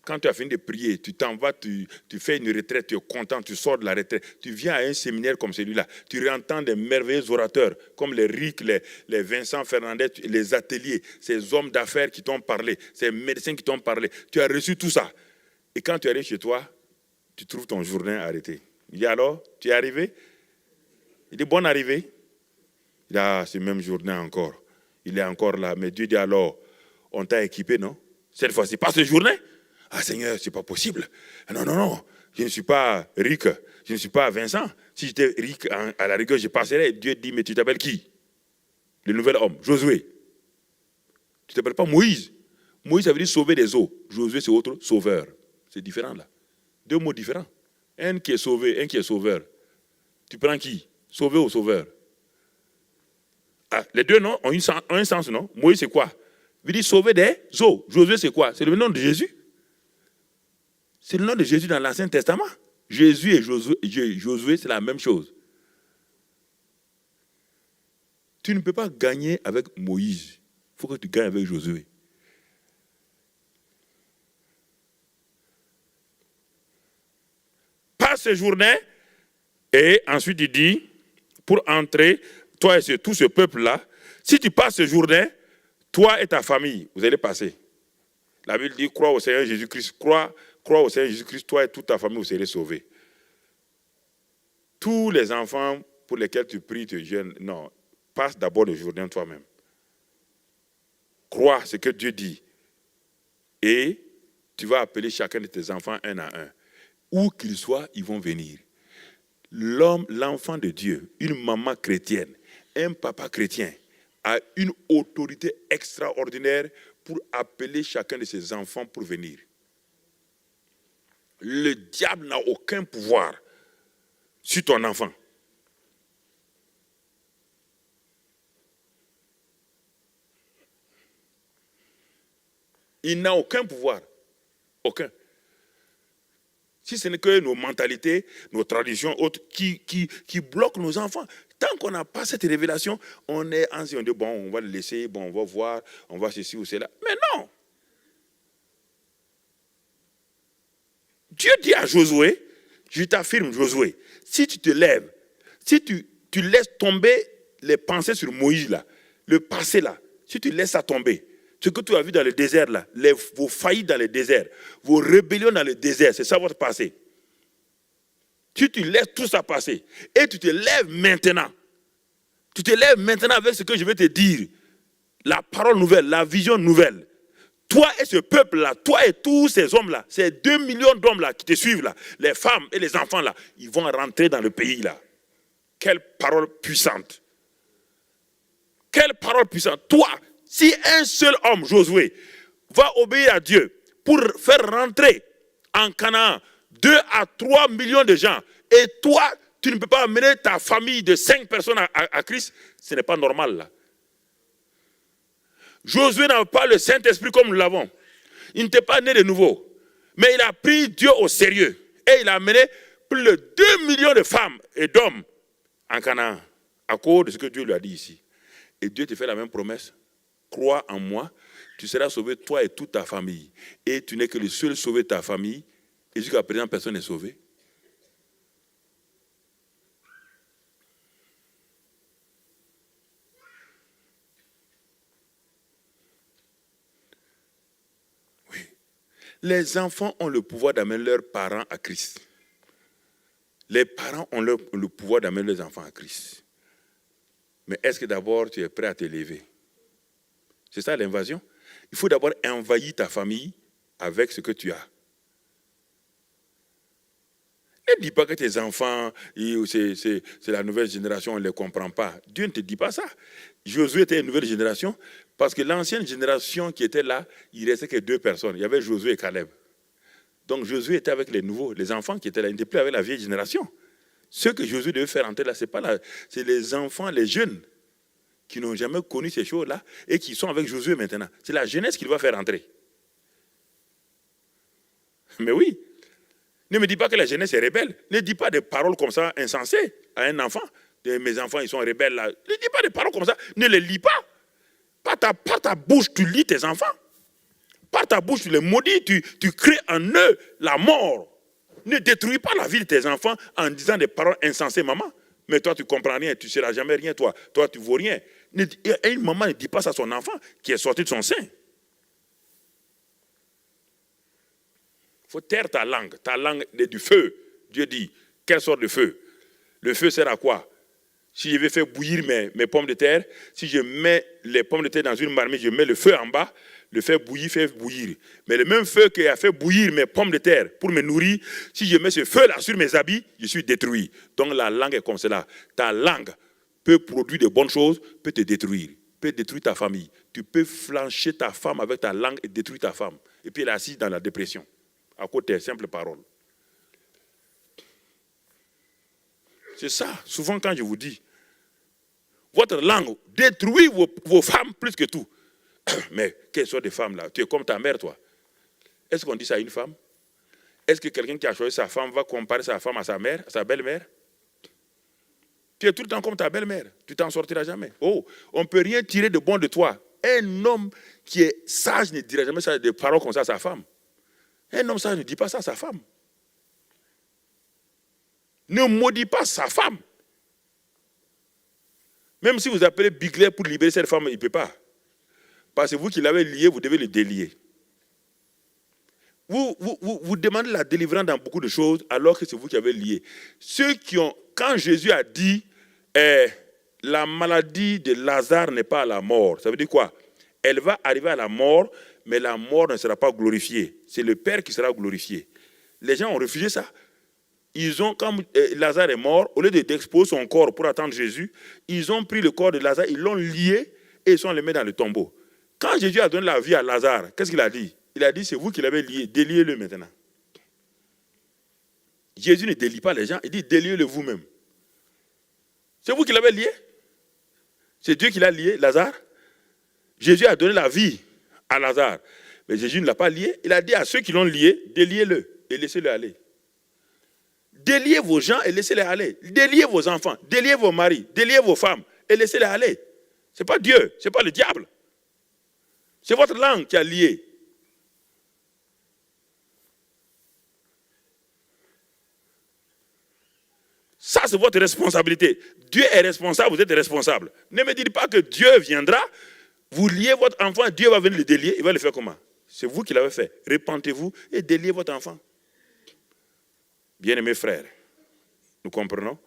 Quand tu as fini de prier, tu t'en vas, tu fais une retraite, tu es content, tu sors de la retraite, tu viens à un séminaire comme celui-là, tu réentends des merveilleux orateurs comme les Rick, les Vincent Fernandez, les ateliers, ces hommes d'affaires qui t'ont parlé, ces médecins qui t'ont parlé. Tu as reçu tout ça. Et quand tu arrives chez toi, tu trouves ton Jourdain arrêté. Il dit alors, tu es arrivé? Il dit bonne arrivée. Il dit, ah, c'est le même Jourdain encore. Il est encore là. Mais Dieu dit alors, On t'a équipé, non? Cette fois-ci, pas ce journée. Ah Seigneur, c'est pas possible. Non, non, non. Je ne suis pas Rick. Je ne suis pas Vincent. Si j'étais Rick, à la rigueur, je passerais. Dieu dit, mais tu t'appelles qui? Le nouvel homme, Josué. Tu ne t'appelles pas Moïse. Moïse, ça veut dire sauver des eaux. Josué, c'est autre, sauveur. C'est différent là. Deux mots différents. Un qui est sauvé, un qui est sauveur. Tu prends qui? Sauvé ou sauveur? Ah, les deux noms ont un sens, non? Moïse, c'est quoi? Il veut dire sauver des eaux. Josué, c'est quoi? C'est le nom de Jésus. C'est le nom de Jésus dans l'Ancien Testament. Jésus et Josué, c'est la même chose. Tu ne peux pas gagner avec Moïse. Il faut que tu gagnes avec Josué. Pas séjourner, et ensuite il dit, pour entrer, toi et tout ce peuple-là, si tu passes séjourner, toi et ta famille, vous allez passer. La Bible dit, crois au Seigneur Jésus-Christ, crois au Seigneur Jésus-Christ, toi et toute ta famille, vous serez sauvés. Tous les enfants pour lesquels tu pries, tu jeûnes, non, passe d'abord le journée toi-même. Crois ce que Dieu dit. Et tu vas appeler chacun de tes enfants un à un. Où qu'ils soient, ils vont venir. L'homme, l'enfant de Dieu, une maman chrétienne, un papa chrétien, a une autorité extraordinaire pour appeler chacun de ses enfants pour venir. Le diable n'a aucun pouvoir sur ton enfant. Il n'a aucun pouvoir. Aucun. Si ce n'est que nos mentalités, nos traditions autres qui bloquent nos enfants. Tant qu'on n'a pas cette révélation, on est ainsi, on dit, bon, on va le laisser, bon, on va voir, on va ceci ou cela. Mais non! Dieu dit à Josué, je t'affirme, Josué, si tu te lèves, si tu laisses tomber les pensées sur Moïse, là, le passé, là, si tu laisses ça tomber, ce que tu as vu dans le désert, là, vos faillites dans le désert, vos rébellions dans le désert, c'est ça votre passé. Si tu laisses tout ça passer et tu te lèves maintenant avec ce que je vais te dire, la parole nouvelle, la vision nouvelle, toi et ce peuple-là, toi et tous ces hommes-là, ces 2 millions d'hommes-là qui te suivent, là, les femmes et les enfants-là, ils vont rentrer dans le pays-là. Quelle parole puissante! Quelle parole puissante! Toi, si un seul homme, Josué, va obéir à Dieu pour faire rentrer en Canaan 2 à 3 millions de gens, et toi, tu ne peux pas amener ta famille de 5 personnes à Christ, ce n'est pas normal là. Josué n'a pas le Saint-Esprit comme nous l'avons. Il n'était pas né de nouveau. Mais il a pris Dieu au sérieux. Et il a amené plus de 2 millions de femmes et d'hommes en Canaan, à cause de ce que Dieu lui a dit ici. Et Dieu te fait la même promesse. Crois en moi, tu seras sauvé, toi et toute ta famille. Et tu n'es que le seul sauvé de ta famille. Et jusqu'à présent, personne n'est sauvé. Oui. Les enfants ont le pouvoir d'amener leurs parents à Christ. Les parents ont le pouvoir d'amener leurs enfants à Christ. Mais est-ce que d'abord tu es prêt à te lever? C'est ça l'invasion. Il faut d'abord envahir ta famille avec ce que tu as. Ne dis pas que tes enfants, c'est la nouvelle génération, on ne les comprend pas. Dieu ne te dit pas ça. Josué était une nouvelle génération parce que l'ancienne génération qui était là, il ne restait que 2 personnes. Il y avait Josué et Caleb. Donc Josué était avec les nouveaux, les enfants qui étaient là. Il n'était plus avec la vieille génération. Ce que Josué devait faire entrer là, c'est les enfants, les jeunes qui n'ont jamais connu ces choses-là et qui sont avec Josué maintenant. C'est la jeunesse qu'il va faire entrer. Mais oui. Ne me dis pas que la jeunesse est rebelle. Ne dis pas des paroles comme ça insensées à un enfant. Mes enfants, ils sont rebelles là. Ne dis pas des paroles comme ça. Ne les lis pas. Par ta bouche, tu lis tes enfants. Par ta bouche, tu les maudis. Tu crées en eux la mort. Ne détruis pas la vie de tes enfants en disant des paroles insensées, maman. Mais toi, tu ne comprends rien. Tu ne seras jamais rien, toi. Toi, tu ne vaux rien. Et une maman ne dit pas ça à son enfant qui est sorti de son sein. Il faut taire ta langue. Ta langue est du feu. Dieu dit, quelle sorte de feu? Le feu sert à quoi? Si je vais faire bouillir mes pommes de terre, si je mets les pommes de terre dans une marmite, je mets le feu en bas, le fait bouillir. Mais le même feu qui a fait bouillir mes pommes de terre pour me nourrir, si je mets ce feu-là sur mes habits, je suis détruit. Donc la langue est comme cela. Ta langue peut produire de bonnes choses, peut te détruire, peut détruire ta famille. Tu peux flancher ta femme avec ta langue et détruire ta femme. Et puis elle est assise dans la dépression, à cause de tes simples paroles. C'est ça, souvent quand je vous dis, votre langue détruit vos femmes plus que tout. Mais quelles sont des femmes là? Tu es comme ta mère, toi. Est-ce qu'on dit ça à une femme? Est-ce que quelqu'un qui a choisi sa femme va comparer sa femme à sa mère, à sa belle-mère? Tu es tout le temps comme ta belle-mère. Tu t'en sortiras jamais. Oh, on ne peut rien tirer de bon de toi. Un homme qui est sage ne dira jamais des paroles comme ça à sa femme. Un homme sage ne dit pas ça à sa femme. Ne maudit pas sa femme. Même si vous appelez Bigler pour libérer cette femme, il ne peut pas. Parce que vous qui l'avez lié, vous devez le délier. Vous demandez la délivrance dans beaucoup de choses alors que c'est vous qui avez lié. Ceux qui ont, quand Jésus a dit la maladie de Lazare n'est pas à la mort, ça veut dire quoi? Elle va arriver à la mort, mais la mort ne sera pas glorifiée. C'est le Père qui sera glorifié. Les gens ont refusé ça. Ils ont, quand Lazare est mort, au lieu d'exposer son corps pour attendre Jésus, ils ont pris le corps de Lazare, ils l'ont lié et ils sont les mis dans le tombeau. Quand Jésus a donné la vie à Lazare, qu'est-ce qu'il a dit? Il a dit, c'est vous qui l'avez lié, déliez-le maintenant. Jésus ne délie pas les gens, il dit, déliez-le vous-même. C'est vous qui l'avez lié? C'est Dieu qui l'a lié, Lazare? Jésus a donné la vie à Lazare, mais Jésus ne l'a pas lié. Il a dit à ceux qui l'ont lié, déliez-le et laissez-le aller. Déliez vos gens et laissez-les aller. Déliez vos enfants, déliez vos maris, déliez vos femmes et laissez-les aller. Ce n'est pas Dieu, ce n'est pas le diable. C'est votre langue qui a lié. Ça, c'est votre responsabilité. Dieu est responsable, vous êtes responsable. Ne me dites pas que Dieu viendra, vous liez votre enfant, Dieu va venir le délier, il va le faire comment? C'est vous qui l'avez fait. Repentez-vous et déliez votre enfant. Bien-aimés frères, nous comprenons?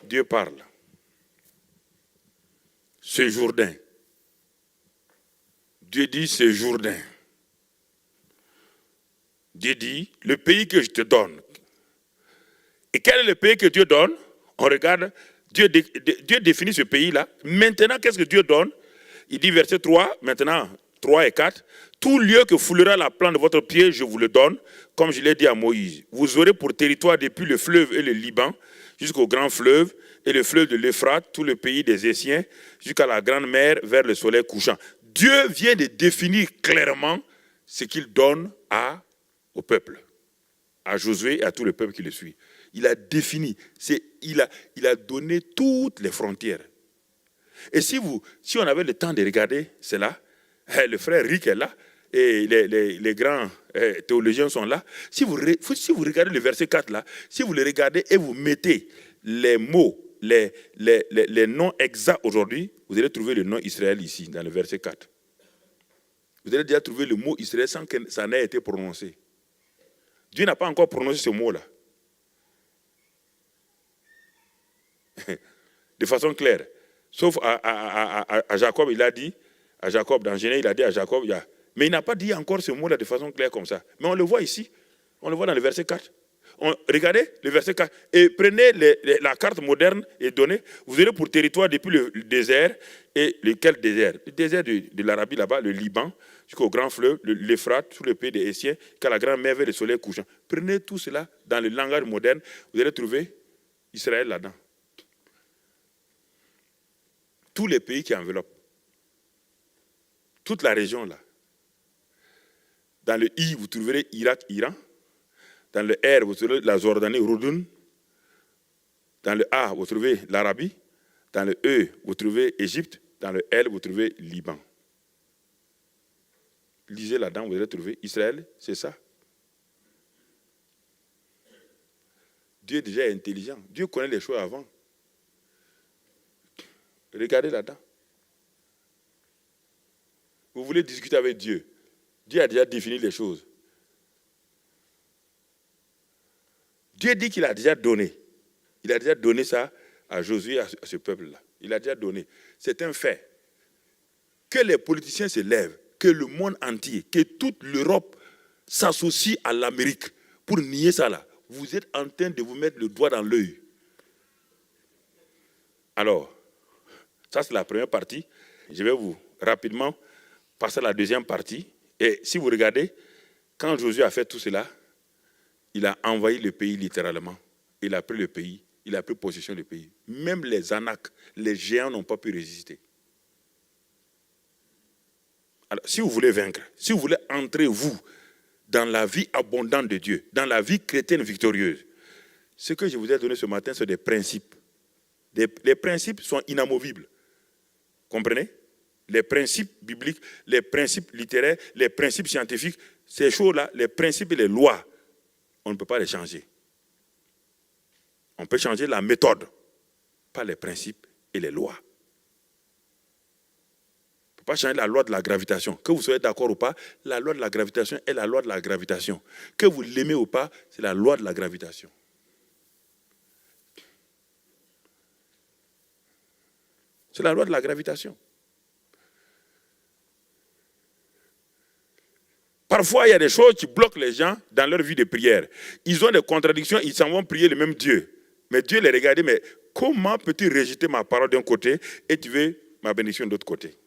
Dieu parle. Ce Jourdain. Dieu dit ce Jourdain. Dieu dit le pays que je te donne. Et quel est le pays que Dieu donne? On regarde, Dieu définit ce pays-là. Maintenant, qu'est-ce que Dieu donne? Il dit verset 3, maintenant 3 et 4. Tout lieu que foulera la plante de votre pied, je vous le donne, comme je l'ai dit à Moïse. Vous aurez pour territoire depuis le fleuve et le Liban, jusqu'au grand fleuve, et le fleuve de l'Euphrate, tout le pays des Essiens, jusqu'à la grande mer, vers le soleil couchant. Dieu vient de définir clairement ce qu'il donne au peuple, à Josué et à tout le peuple qui le suit. Il a défini, il a donné toutes les frontières. Et si on avait le temps de regarder cela, le frère Rick est là, et les grands théologiens sont là. Si vous regardez le verset 4 là, si vous le regardez et vous mettez les mots, les noms exacts aujourd'hui, vous allez trouver le nom Israël ici, dans le verset 4. Vous allez déjà trouver le mot Israël sans que ça n'ait été prononcé. Dieu n'a pas encore prononcé ce mot-là. De façon claire. Sauf à Jacob, il a dit, à Jacob, dans Genèse, il a dit à Jacob, mais il n'a pas dit encore ce mot-là de façon claire comme ça. Mais on le voit ici, on le voit dans le verset 4. Regardez le verset 4. Et prenez la carte moderne et donnez, vous aurez pour territoire depuis le désert, et lequel désert? Le désert de l'Arabie là-bas, le Liban, jusqu'au grand fleuve, l'Euphrate, tout le pays des Essiens, qu'à la grande mer vers le soleil couchant. Prenez tout cela dans le langage moderne, vous allez trouver Israël là-dedans. Tous les pays qui enveloppent, toute la région là. Dans le I, vous trouverez Irak, Iran. Dans le R, vous trouvez la Jordanie, Roudoun. Dans le A, vous trouvez l'Arabie. Dans le E, vous trouvez Égypte. Dans le L, vous trouvez Liban. Lisez là-dedans, vous allez trouver Israël, c'est ça. Dieu déjà est intelligent. Dieu connaît les choses avant. Regardez là-dedans. Vous voulez discuter avec Dieu. Dieu a déjà défini les choses. Dieu dit qu'il a déjà donné. Il a déjà donné ça à Josué, à ce peuple-là. Il a déjà donné. C'est un fait. Que les politiciens se lèvent, que le monde entier, que toute l'Europe s'associe à l'Amérique pour nier ça là. Vous êtes en train de vous mettre le doigt dans l'œil. Alors, ça c'est la première partie. Je vais vous rapidement passer à la deuxième partie. Et si vous regardez, quand Josué a fait tout cela, il a envahi le pays littéralement. Il a pris le pays, il a pris possession du pays. Même les Anaks, les géants n'ont pas pu résister. Alors, si vous voulez vaincre, si vous voulez entrer, vous, dans la vie abondante de Dieu, dans la vie chrétienne victorieuse, ce que je vous ai donné ce matin, c'est des principes. Les principes sont inamovibles. Comprenez? Les principes bibliques, les principes littéraires, les principes scientifiques, ces choses-là, les principes et les lois, on ne peut pas les changer. On peut changer la méthode, pas les principes et les lois. On ne peut pas changer la loi de la gravitation. Que vous soyez d'accord ou pas, la loi de la gravitation est la loi de la gravitation. Que vous l'aimez ou pas, c'est la loi de la gravitation. C'est la loi de la gravitation. Parfois, il y a des choses qui bloquent les gens dans leur vie de prière. Ils ont des contradictions, ils s'en vont prier le même Dieu. Mais Dieu les regarde, mais comment peux-tu rejeter ma parole d'un côté et tu veux ma bénédiction de l'autre côté?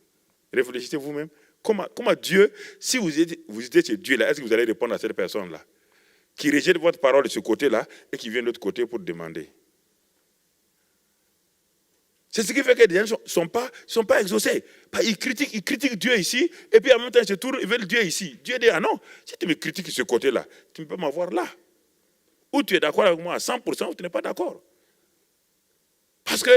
Réfléchissez vous-même. Comment Dieu, si vous étiez chez Dieu, là, est-ce que vous allez répondre à cette personne-là qui rejette votre parole de ce côté-là et qui vient de l'autre côté pour demander? C'est ce qui fait que les gens ne sont pas exaucés. Ils critiquent Dieu ici, et puis en même temps, ils se tournent, ils veulent Dieu ici. Dieu dit, ah non, si tu me critiques de ce côté-là, tu ne peux pas m'avoir là. Ou tu es d'accord avec moi à 100%, ou tu n'es pas d'accord. Parce que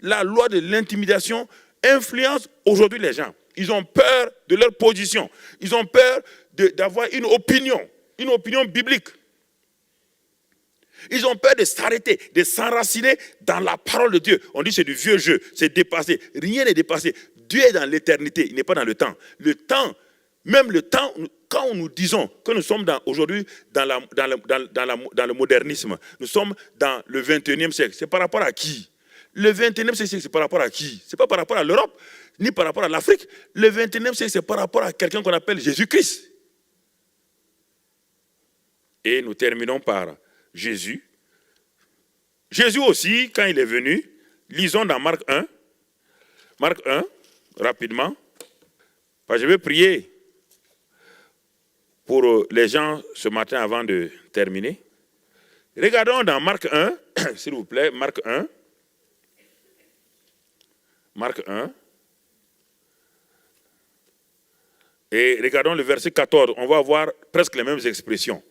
la loi de l'intimidation influence aujourd'hui les gens. Ils ont peur de leur position. Ils ont peur d'avoir une opinion biblique. Ils ont peur de s'arrêter, de s'enraciner dans la parole de Dieu. On dit c'est du vieux jeu, c'est dépassé. Rien n'est dépassé. Dieu est dans l'éternité, il n'est pas dans le temps. Le temps, même le temps, quand nous disons que nous sommes aujourd'hui dans le modernisme, nous sommes dans le 21e siècle, c'est par rapport à qui? Le 21e siècle, c'est par rapport à qui? Ce n'est pas par rapport à l'Europe, ni par rapport à l'Afrique. Le 21e siècle, c'est par rapport à quelqu'un qu'on appelle Jésus-Christ. Et nous terminons par Jésus. Jésus aussi, quand il est venu, lisons dans Marc 1. Marc 1, rapidement. Je vais prier pour les gens ce matin avant de terminer. Regardons dans Marc 1, s'il vous plaît, Marc 1. Marc 1. Et regardons le verset 14. On va avoir presque les mêmes expressions.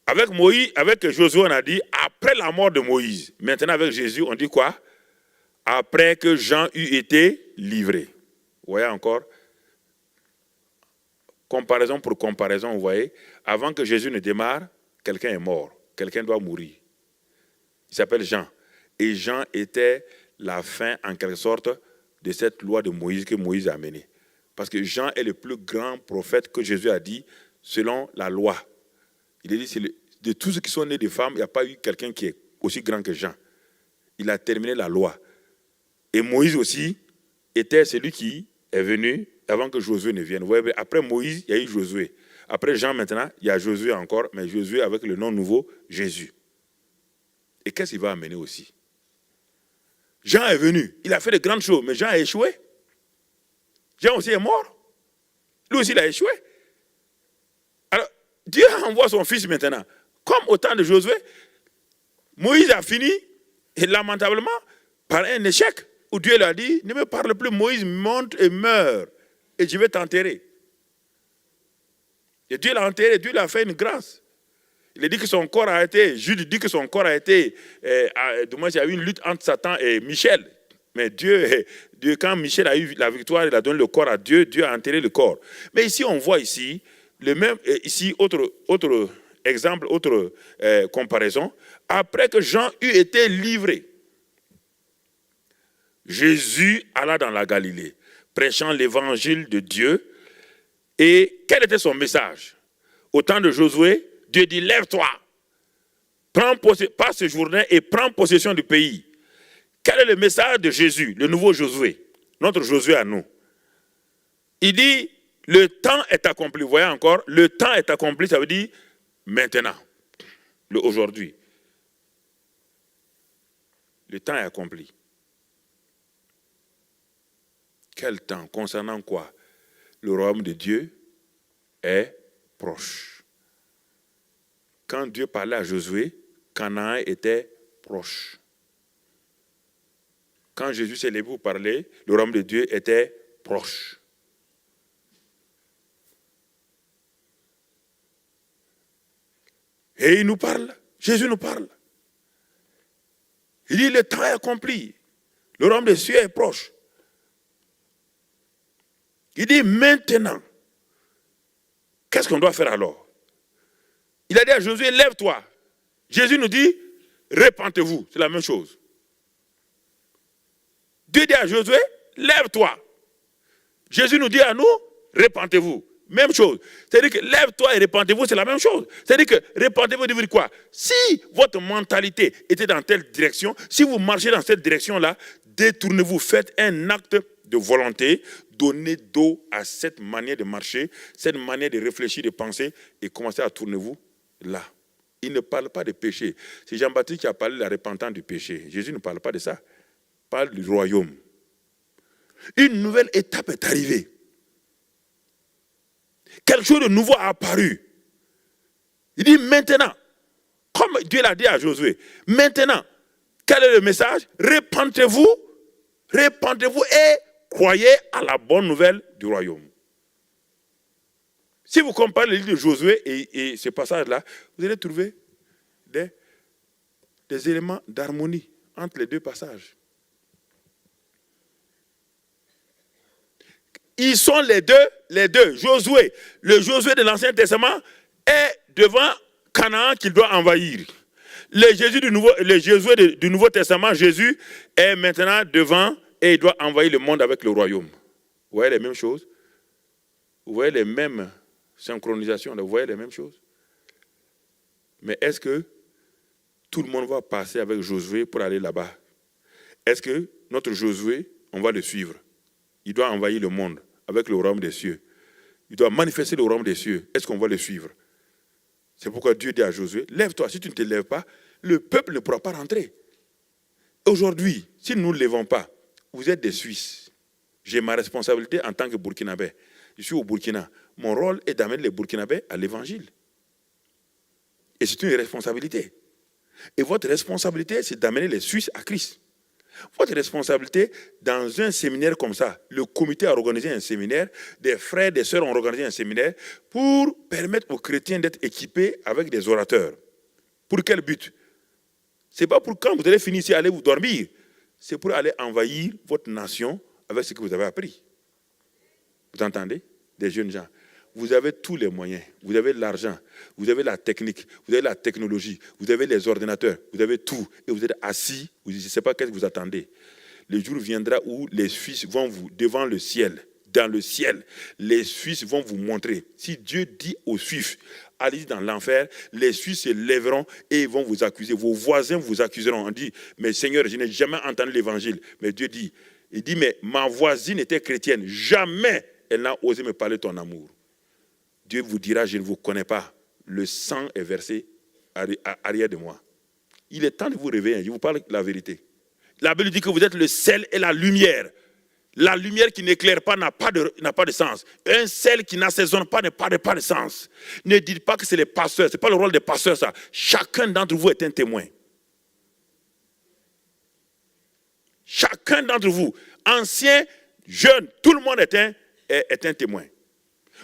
Avec Moïse, avec Josué, on a dit après la mort de Moïse. Maintenant, avec Jésus, on dit quoi? Après que Jean eut été livré. Vous voyez encore? Comparaison pour comparaison, vous voyez? Avant que Jésus ne démarre, quelqu'un est mort. Quelqu'un doit mourir. Il s'appelle Jean. Et Jean était la fin, en quelque sorte, de cette loi de Moïse que Moïse a menée. Parce que Jean est le plus grand prophète que Jésus a dit selon la loi. Il a dit, de tous ceux qui sont nés de femmes, il n'y a pas eu quelqu'un qui est aussi grand que Jean. Il a terminé la loi. Et Moïse aussi était celui qui est venu avant que Josué ne vienne. Vous voyez, après Moïse, il y a eu Josué. Après Jean maintenant, il y a Josué encore, mais Josué avec le nom nouveau, Jésus. Et qu'est-ce qu'il va amener aussi? Jean est venu, il a fait de grandes choses, mais Jean a échoué. Jean aussi est mort. Lui aussi, il a échoué. Alors, Dieu envoie son fils maintenant. Comme au temps de Josué, Moïse a fini, et lamentablement, par un échec, où Dieu lui a dit, ne me parle plus, Moïse monte et meurt, et je vais t'enterrer. Et Dieu l'a enterré, Dieu lui a fait une grâce. Il a dit que son corps a été, Jude dit que son corps a été, du moins il y a eu une lutte entre Satan et Michel. Mais Dieu, quand Michel a eu la victoire, il a donné le corps à Dieu, Dieu a enterré le corps. Mais ici, on voit ici, autre exemple, autre comparaison. Après que Jean eut été livré, Jésus alla dans la Galilée, prêchant l'évangile de Dieu. Et quel était son message? Au temps de Josué, Dieu dit, lève-toi, Pas séjourner et prends possession du pays. Quel est le message de Jésus, le nouveau Josué, notre Josué à nous? Il dit, le temps est accompli. Vous voyez encore, le temps est accompli, ça veut dire maintenant, aujourd'hui. Le temps est accompli. Quel temps? Concernant quoi? Le royaume de Dieu est proche. Quand Dieu parlait à Josué, Canaan était proche. Quand Jésus s'est levé pour parler, le royaume de Dieu était proche. Et il nous parle, Jésus nous parle. Il dit, le temps est accompli. Le royaume des cieux est proche. Il dit, maintenant, qu'est-ce qu'on doit faire alors? Il a dit à Josué, lève-toi. Jésus nous dit, repentez-vous. C'est la même chose. Dieu dit à Josué, lève-toi. Jésus nous dit à nous, repentez-vous. Même chose. C'est-à-dire que lève-toi et repentez-vous, c'est la même chose. C'est-à-dire que repentez-vous, veut dire quoi? Si votre mentalité était dans telle direction, si vous marchez dans cette direction-là, détournez-vous, faites un acte de volonté, donnez dos à cette manière de marcher, cette manière de réfléchir, de penser, et commencez à tourner vous là. Il ne parle pas de péché. C'est Jean-Baptiste qui a parlé de la repentance du péché. Jésus ne parle pas de ça. Il parle du royaume. Une nouvelle étape est arrivée. Quelque chose de nouveau a apparu. Il dit maintenant, comme Dieu l'a dit à Josué, maintenant, quel est le message? Repentez-vous et croyez à la bonne nouvelle du royaume. Si vous comparez le livre de Josué et ce passage-là, vous allez trouver des éléments d'harmonie entre les deux passages. Ils sont les deux. Josué, le Josué de l'Ancien Testament est devant Canaan qu'il doit envahir. Le Josué du Nouveau Testament, Jésus, est maintenant devant et il doit envahir le monde avec le royaume. Vous voyez les mêmes choses? Vous voyez les mêmes synchronisations? Vous voyez les mêmes choses? Mais est-ce que tout le monde va passer avec Josué pour aller là-bas? Est-ce que notre Josué, on va le suivre? Il doit envahir le monde avec le royaume des cieux. Il doit manifester le royaume des cieux. Est-ce qu'on va le suivre? C'est pourquoi Dieu dit à Josué, lève-toi. Si tu ne te lèves pas, le peuple ne pourra pas rentrer. Aujourd'hui, si nous ne nous levons pas, vous êtes des Suisses. J'ai ma responsabilité en tant que Burkinabé. Je suis au Burkina. Mon rôle est d'amener les Burkinabés à l'évangile. Et c'est une responsabilité. Et votre responsabilité, c'est d'amener les Suisses à Christ. Votre responsabilité, dans un séminaire comme ça, le comité a organisé un séminaire, des frères, des sœurs ont organisé un séminaire pour permettre aux chrétiens d'être équipés avec des orateurs. Pour quel but? Ce n'est pas pour quand vous allez finir ici, aller vous dormir. C'est pour aller envahir votre nation avec ce que vous avez appris. Vous entendez? Des jeunes gens. Vous avez tous les moyens, vous avez l'argent, vous avez la technique, vous avez la technologie, vous avez les ordinateurs, vous avez tout. Et vous êtes assis, vous dites, je ne sais pas qu'est-ce que vous attendez. Le jour viendra où les Suisses vont vous, devant le ciel, dans le ciel, les Suisses vont vous montrer. Si Dieu dit aux Suisses, allez dans l'enfer, les Suisses se lèveront et ils vont vous accuser. Vos voisins vous accuseront. On dit, mais Seigneur, je n'ai jamais entendu l'évangile. Mais Dieu dit, il dit, mais ma voisine était chrétienne. Jamais elle n'a osé me parler de ton amour. Dieu vous dira, je ne vous connais pas. Le sang est versé arrière de moi. Il est temps de vous réveiller. Je vous parle la vérité. La Bible dit que vous êtes le sel et la lumière. La lumière qui n'éclaire pas n'a pas de sens. Un sel qui n'assaisonne pas n'a pas de sens. Ne dites pas que c'est les pasteurs. Ce n'est pas le rôle des pasteurs, ça. Chacun d'entre vous est un témoin. Chacun d'entre vous, ancien, jeune, tout le monde est un témoin.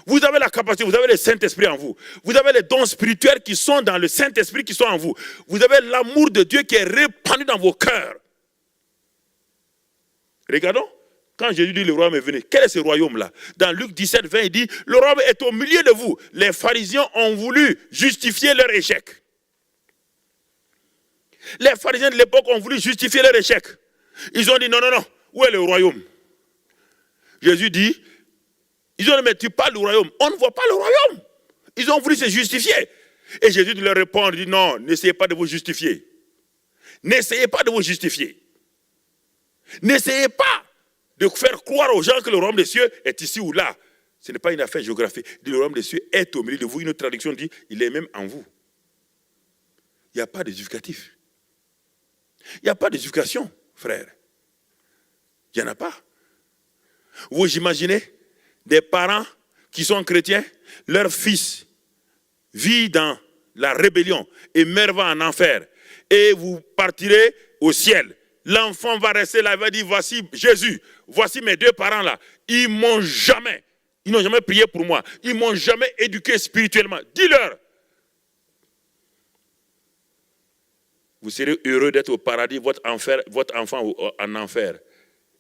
Vous avez la capacité, vous avez le Saint-Esprit en vous. Vous avez les dons spirituels qui sont dans le Saint-Esprit qui sont en vous. Vous avez l'amour de Dieu qui est répandu dans vos cœurs. Regardons, quand Jésus dit le royaume est venu, quel est ce royaume-là? Dans Luc 17, 20, il dit, le royaume est au milieu de vous. Les pharisiens ont voulu justifier leur échec. Les pharisiens de l'époque ont voulu justifier leur échec. Ils ont dit, non, où est le royaume? Jésus dit, ils ont dit, mais tu parles du royaume. On ne voit pas le royaume. Ils ont voulu se justifier. Et Jésus leur répond, il dit non, n'essayez pas de vous justifier. N'essayez pas de vous justifier. N'essayez pas de faire croire aux gens que le royaume des cieux est ici ou là. Ce n'est pas une affaire géographique. Le royaume des cieux est au milieu de vous. Une autre traduction dit, il est même en vous. Il n'y a pas de justificatif. Il n'y a pas de justification, frère. Il n'y en a pas. Vous imaginez des parents qui sont chrétiens, leur fils vit dans la rébellion et meurt en enfer. Et vous partirez au ciel. L'enfant va rester là, il va dire, voici Jésus, voici mes deux parents là. Ils n'ont jamais prié pour moi. Ils ne m'ont jamais éduqué spirituellement. Dis-leur. Vous serez heureux d'être au paradis, votre enfant en enfer.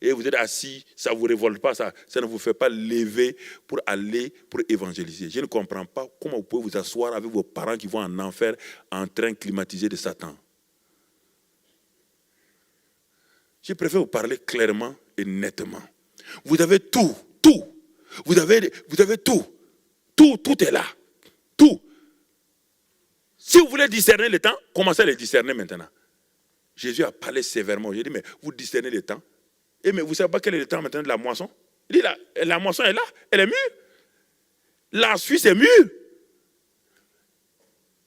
Et vous êtes assis, ça ne vous révolte pas, ça ne vous fait pas lever pour aller, pour évangéliser. Je ne comprends pas comment vous pouvez vous asseoir avec vos parents qui vont en enfer en train climatisé de Satan. Je préfère vous parler clairement et nettement. Vous avez tout. Vous avez tout. Tout est là. Tout. Si vous voulez discerner le temps, commencez à le discerner maintenant. Jésus a parlé sévèrement. J'ai dit, mais vous discernez le temps. Et mais vous ne savez pas quel est le temps maintenant de la moisson? Il dit, la moisson est là, elle est mûre. La Suisse est mûre.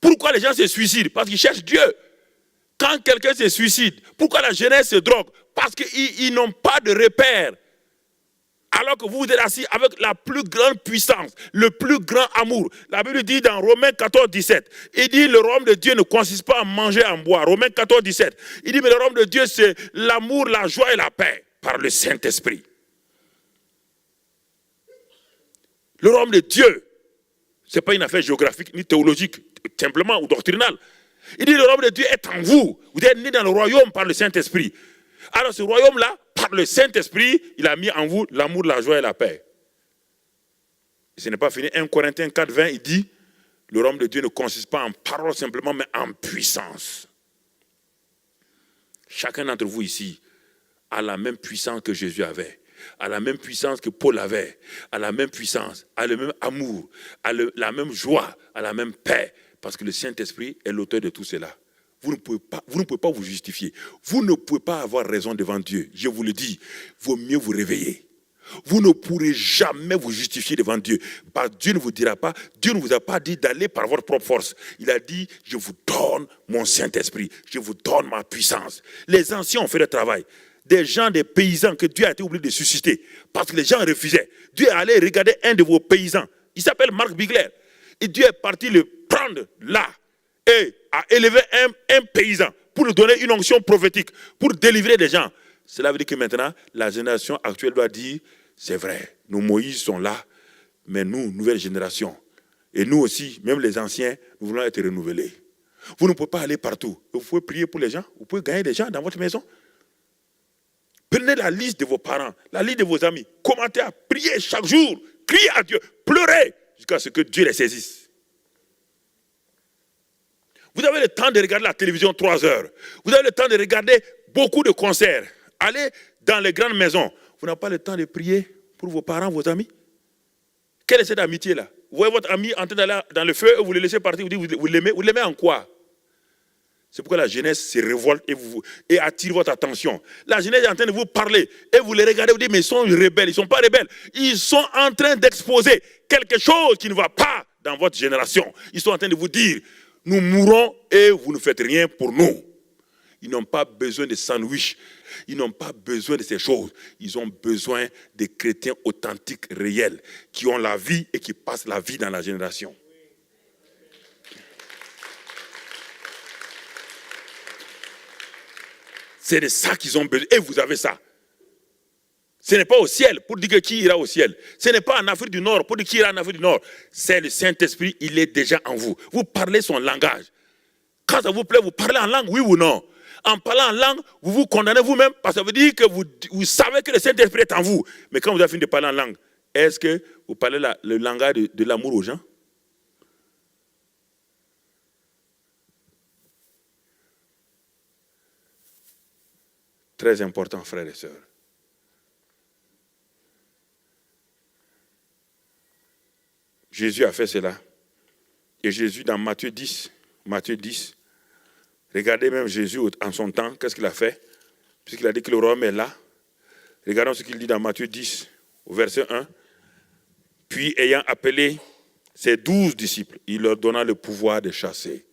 Pourquoi les gens se suicident? Parce qu'ils cherchent Dieu. Quand quelqu'un se suicide, pourquoi la jeunesse se drogue? Parce qu'ils n'ont pas de repère. Alors que vous êtes assis avec la plus grande puissance, le plus grand amour. La Bible dit dans Romains 14, 17, il dit le royaume de Dieu ne consiste pas à manger, à boire. Romains 14, 17, il dit mais le royaume de Dieu c'est l'amour, la joie et la paix par le Saint-Esprit. Le royaume de Dieu, ce n'est pas une affaire géographique ni théologique, simplement ou doctrinale. Il dit le royaume de Dieu est en vous. Vous êtes nés dans le royaume par le Saint-Esprit. Alors ce royaume-là, par le Saint-Esprit, il a mis en vous l'amour, la joie et la paix. Et ce n'est pas fini. 1 Corinthiens 4, 20, il dit, le royaume de Dieu ne consiste pas en parole simplement, mais en puissance. Chacun d'entre vous ici a la même puissance que Jésus avait, a la même puissance que Paul avait, a la même puissance, a le même amour, a la même joie, a la même paix, parce que le Saint-Esprit est l'auteur de tout cela. Vous ne pouvez pas vous justifier. Vous ne pouvez pas avoir raison devant Dieu. Je vous le dis, vaut mieux vous réveiller. Vous ne pourrez jamais vous justifier devant Dieu. Parce que Dieu ne vous dira pas, Dieu ne vous a pas dit d'aller par votre propre force. Il a dit, je vous donne mon Saint-Esprit, je vous donne ma puissance. Les anciens ont fait le travail. Des gens, des paysans que Dieu a été obligé de susciter. Parce que les gens refusaient. Dieu est allé regarder un de vos paysans. Il s'appelle Marc Bigler. Et Dieu est parti le prendre là. Et a élevé un paysan pour lui donner une onction prophétique, pour délivrer des gens. Cela veut dire que maintenant, la génération actuelle doit dire, c'est vrai, nos Moïse sont là, mais nous, nouvelle génération, et nous aussi, même les anciens, nous voulons être renouvelés. Vous ne pouvez pas aller partout. Vous pouvez prier pour les gens, vous pouvez gagner des gens dans votre maison. Prenez la liste de vos parents, la liste de vos amis, commentez à prier chaque jour, criez à Dieu, pleurez, jusqu'à ce que Dieu les saisisse. Vous avez le temps de regarder la télévision 3 heures. Vous avez le temps de regarder beaucoup de concerts. Allez dans les grandes maisons. Vous n'avez pas le temps de prier pour vos parents, vos amis. Quelle est cette amitié-là? Vous voyez votre ami en train d'aller dans le feu et vous le laissez partir. Vous l'aimez en quoi? C'est pourquoi la jeunesse se révolte et attire votre attention. La jeunesse est en train de vous parler et vous les regardez, vous dites, mais ils sont rebelles. Ils ne sont pas rebelles. Ils sont en train d'exposer quelque chose qui ne va pas dans votre génération. Ils sont en train de vous dire, nous mourrons et vous ne faites rien pour nous. Ils n'ont pas besoin de sandwich. Ils n'ont pas besoin de ces choses. Ils ont besoin des chrétiens authentiques, réels, qui ont la vie et qui passent la vie dans la génération. C'est de ça qu'ils ont besoin. Et vous avez ça. Ce n'est pas au ciel pour dire qui ira au ciel. Ce n'est pas en Afrique du Nord pour dire qui ira en Afrique du Nord. C'est le Saint-Esprit, il est déjà en vous. Vous parlez son langage. Quand ça vous plaît, vous parlez en langue, oui ou non? En parlant en langue, vous vous condamnez vous-même parce que ça veut dire que vous savez que le Saint-Esprit est en vous. Mais quand vous avez fini de parler en langue, est-ce que vous parlez le langage de l'amour aux gens? Très important, frères et sœurs. Jésus a fait cela. Et Jésus, dans Matthieu 10, regardez même Jésus en son temps, qu'est-ce qu'il a fait? Puisqu'il a dit que le royaume est là. Regardons ce qu'il dit dans Matthieu 10, au verset 1. Puis, ayant appelé ses 12 disciples, il leur donna le pouvoir de chasser.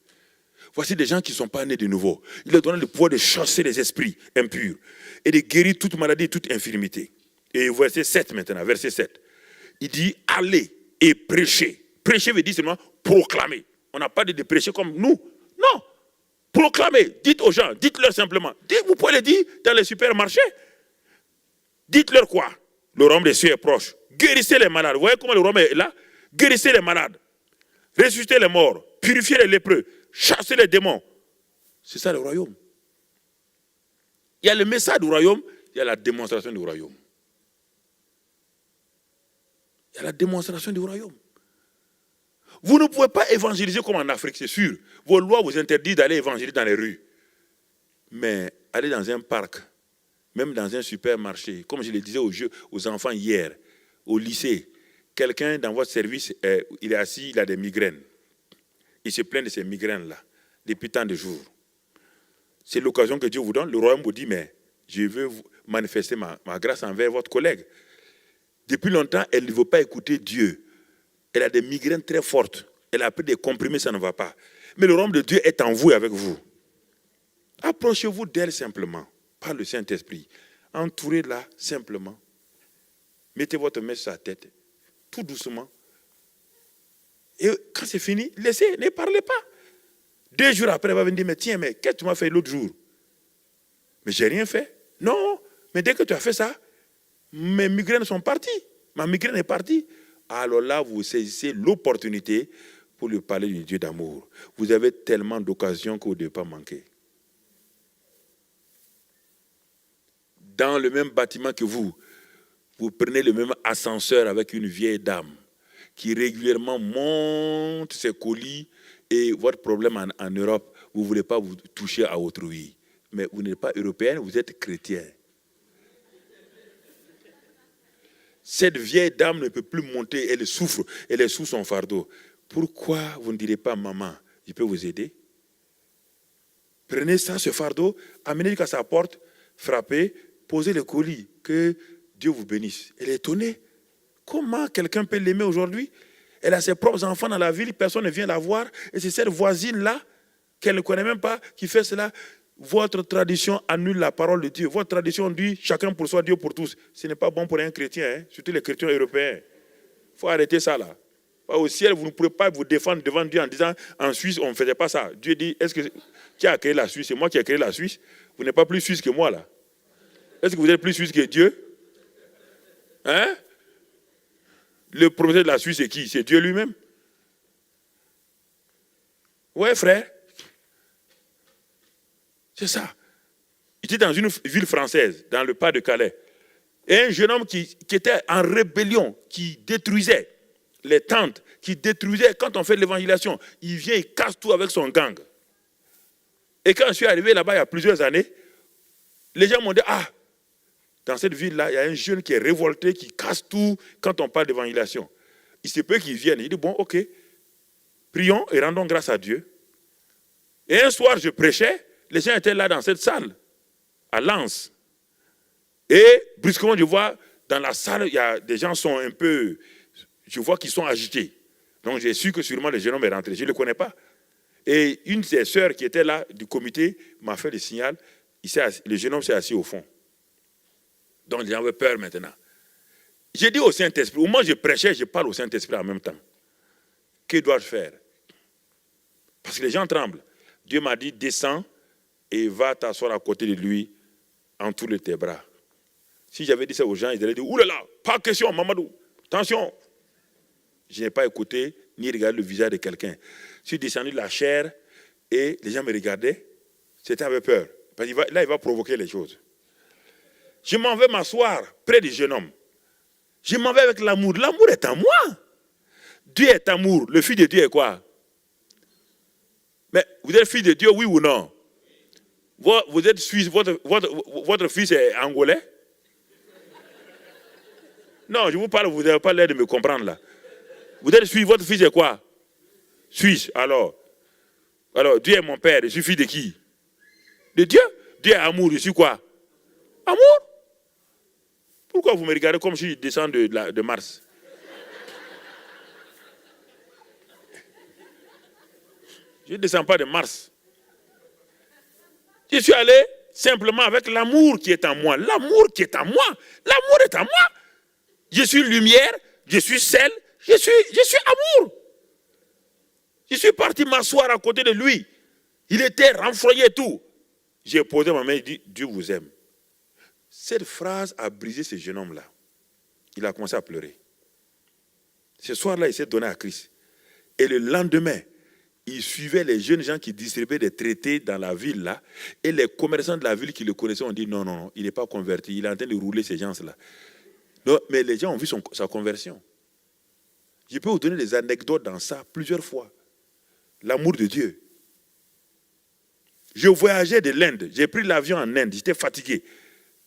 Voici des gens qui ne sont pas nés de nouveau. Il leur donna le pouvoir de chasser les esprits impurs et de guérir toute maladie et toute infirmité. Et verset 7 maintenant, verset 7. Il dit, allez et prêchez. Prêcher veut dire seulement proclamer. On n'a pas dit de prêcher comme nous. Non. Proclamez. Dites aux gens, dites-leur simplement. Vous pouvez le dire dans les supermarchés. Dites-leur quoi? Le royaume des cieux est proche. Guérissez les malades. Vous voyez comment le royaume est là? Guérissez les malades. Ressuscitez les morts. Purifiez les lépreux. Chassez les démons. C'est ça le royaume. Il y a le message du royaume, il y a la démonstration du royaume. Il y a la démonstration du royaume. Vous ne pouvez pas évangéliser comme en Afrique, c'est sûr. Vos lois vous interdisent d'aller évangéliser dans les rues. Mais aller dans un parc, même dans un supermarché, comme je le disais aux enfants hier, au lycée, quelqu'un dans votre service, il est assis, il a des migraines. Il se plaint de ces migraines-là, depuis tant de jours. C'est l'occasion que Dieu vous donne. Le royaume vous dit, mais je veux manifester ma grâce envers votre collègue. Depuis longtemps, elle ne veut pas écouter Dieu. Elle a des migraines très fortes. Elle a pris des comprimés, ça ne va pas. Mais le royaume de Dieu est en vous et avec vous. Approchez-vous d'elle simplement, par le Saint-Esprit. Entourez-la simplement. Mettez votre main sur sa tête, tout doucement. Et quand c'est fini, laissez, ne parlez pas. 2 jours après, elle va venir dire, mais tiens, mais qu'est-ce que tu m'as fait l'autre jour? Mais j'ai rien fait. Non, mais dès que tu as fait ça, mes migraines sont parties. Ma migraine est partie. Alors là, vous saisissez l'opportunité pour lui parler du Dieu d'amour. Vous avez tellement d'occasions que vous ne devez pas manquer. Dans le même bâtiment que vous prenez le même ascenseur avec une vieille dame qui régulièrement monte ses colis et votre problème en Europe, vous ne voulez pas vous toucher à autrui. Mais vous n'êtes pas européen, vous êtes chrétien. Cette vieille dame ne peut plus monter, elle souffre, elle est sous son fardeau. Pourquoi vous ne direz pas, maman, je peux vous aider? Prenez ça, ce fardeau, amenez-le jusqu'à sa porte, frappez, posez le colis, que Dieu vous bénisse. Elle est étonnée. Comment quelqu'un peut l'aimer aujourd'hui? Elle a ses propres enfants dans la ville, personne ne vient la voir, et c'est cette voisine-là, qu'elle ne connaît même pas, qui fait cela. Votre tradition annule la parole de Dieu. Votre tradition dit chacun pour soi, Dieu pour tous. Ce n'est pas bon pour un chrétien, hein? Surtout les chrétiens européens. Il faut arrêter ça là. Au ciel, vous ne pourrez pas vous défendre devant Dieu en disant en Suisse, on ne faisait pas ça. Dieu dit, est-ce que qui a créé la Suisse? C'est moi qui ai créé la Suisse. Vous n'êtes pas plus suisse que moi là. Est-ce que vous êtes plus suisse que Dieu? Hein? Le propriétaire de la Suisse, c'est qui? C'est Dieu lui-même. Ouais, frère. C'est ça. J'étais dans une ville française, dans le Pas-de-Calais. Et un jeune homme qui était en rébellion, qui détruisait les tentes, qui détruisait, quand on fait de l'évangélisation, il vient, il casse tout avec son gang. Et quand je suis arrivé là-bas il y a plusieurs années, les gens m'ont dit, ah, dans cette ville-là, il y a un jeune qui est révolté, qui casse tout quand on parle d'évangélisation. Il se peut qu'il vienne. Il dit, bon, ok, prions et rendons grâce à Dieu. Et un soir, je prêchais, les gens étaient là dans cette salle, à Lens. Et brusquement, je vois, dans la salle, il y a des gens qui sont un peu, je vois qu'ils sont agités. Donc j'ai su que sûrement le jeune homme est rentré. Je ne le connais pas. Et une des sœurs qui était là, du comité, m'a fait le signal. Le jeune homme s'est assis au fond. Donc les gens avaient peur maintenant. J'ai dit au Saint-Esprit, au moment où je prêchais, je parle au Saint-Esprit en même temps. Que dois-je faire? Parce que les gens tremblent. Dieu m'a dit, descends et va t'asseoir à côté de lui, entoure tes bras. Si j'avais dit ça aux gens, ils auraient dit, oulala, pas question, Mamadou, attention. Je n'ai pas écouté ni regardé le visage de quelqu'un. Je suis descendu de la chair et les gens me regardaient. C'était avec peur. Parce que là, il va provoquer les choses. Je m'en vais m'asseoir près du jeune homme. Je m'en vais avec l'amour. L'amour est en moi. Dieu est amour. Le Fils de Dieu est quoi? Mais vous êtes fils de Dieu, oui ou non? Vous êtes suisse, votre fils est angolais? Non, je vous parle, vous n'avez pas l'air de me comprendre là. Vous êtes suisse, votre fils est quoi? Suis-je alors, Dieu est mon père, je suis fils de qui? De Dieu. Dieu est amour, je suis quoi? Amour. Pourquoi vous me regardez comme si je descends de Mars? Je ne descends pas de Mars. Je suis allé simplement avec l'amour qui est en moi. L'amour qui est en moi. L'amour est en moi. Je suis lumière, je suis sel, je suis amour. Je suis parti m'asseoir à côté de lui. Il était renfroyé et tout. J'ai posé ma main et dit, Dieu vous aime. Cette phrase a brisé ce jeune homme-là. Il a commencé à pleurer. Ce soir-là, il s'est donné à Christ. Et le lendemain, il suivait les jeunes gens qui distribuaient des traités dans la ville là. Et les commerçants de la ville qui le connaissaient ont dit non, il n'est pas converti. Il est en train de rouler ces gens-là. Mais les gens ont vu sa conversion. Je peux vous donner des anecdotes dans ça plusieurs fois. L'amour de Dieu. Je voyageais de l'Inde. J'ai pris l'avion en Inde. J'étais fatigué.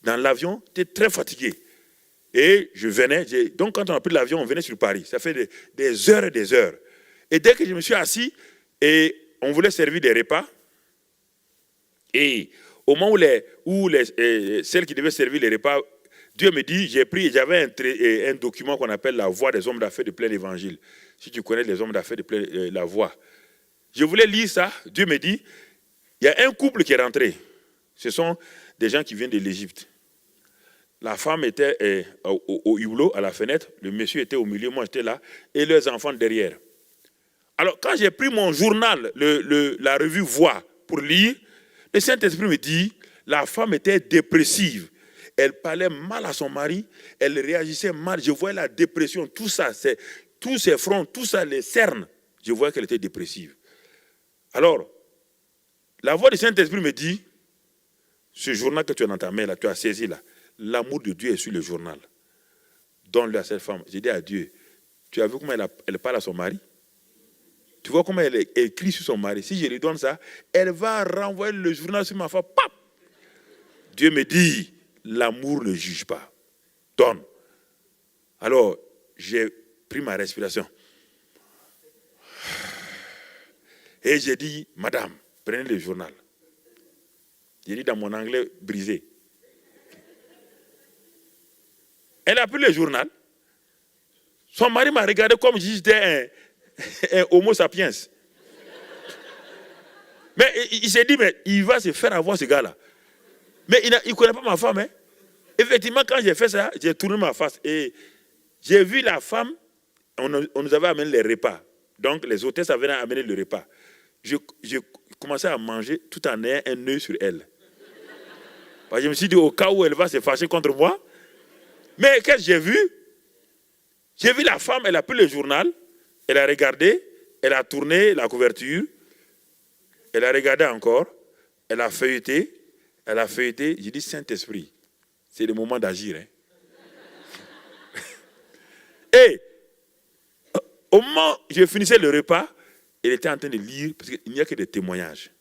Dans l'avion, j'étais très fatigué. Et je venais. Donc, quand on a pris l'avion, on venait sur Paris. Ça fait des heures et des heures. Et dès que je me suis assis, et on voulait servir des repas, et au moment où celles qui devaient servir les repas, Dieu me dit, j'avais un document qu'on appelle la voix des hommes d'affaires de plein évangile. Si tu connais les hommes d'affaires de plein la voix. Je voulais lire ça. Dieu me dit, il y a un couple qui est rentré. Ce sont des gens qui viennent de l'Égypte. La femme était au hublot, à la fenêtre. Le monsieur était au milieu, moi j'étais là. Et leurs enfants derrière. Alors, quand j'ai pris mon journal, la revue Voix, pour lire, le Saint-Esprit me dit, la femme était dépressive. Elle parlait mal à son mari, elle réagissait mal. Je voyais la dépression, tout ça, tous ses fronts, tout ça, les cernes. Je voyais qu'elle était dépressive. Alors, la voix du Saint-Esprit me dit, ce journal que tu as dans ta main, là, tu as saisi là, l'amour de Dieu est sur le journal. Donne-le à cette femme. J'ai dit à Dieu, tu as vu comment elle parle à son mari? Tu vois comment elle écrit sur son mari. Si je lui donne ça, elle va renvoyer le journal sur ma femme. Pap! Dieu me dit, l'amour ne juge pas. Donne. Alors, j'ai pris ma respiration. Et j'ai dit, madame, prenez le journal. J'ai dit dans mon anglais brisé. Elle a pris le journal. Son mari m'a regardé comme si j'étais un homo sapiens. Mais il s'est dit, mais il va se faire avoir ce gars-là. Mais il ne connaît pas ma femme. Hein. Effectivement, quand j'ai fait ça, j'ai tourné ma face. Et j'ai vu la femme, on nous avait amené les repas. Donc les hôtesses avaient amené le repas. J'ai commencé à manger tout en ayant un œil sur elle. Parce que je me suis dit, au cas où elle va se fâcher contre moi. Mais qu'est-ce que j'ai vu? J'ai vu la femme, elle a pris le journal, elle a regardé, elle a tourné la couverture, elle a regardé encore, elle a feuilleté. J'ai dit, Saint-Esprit, c'est le moment d'agir. Hein. Et au moment où je finissais le repas, elle était en train de lire, parce qu'il n'y a que des témoignages.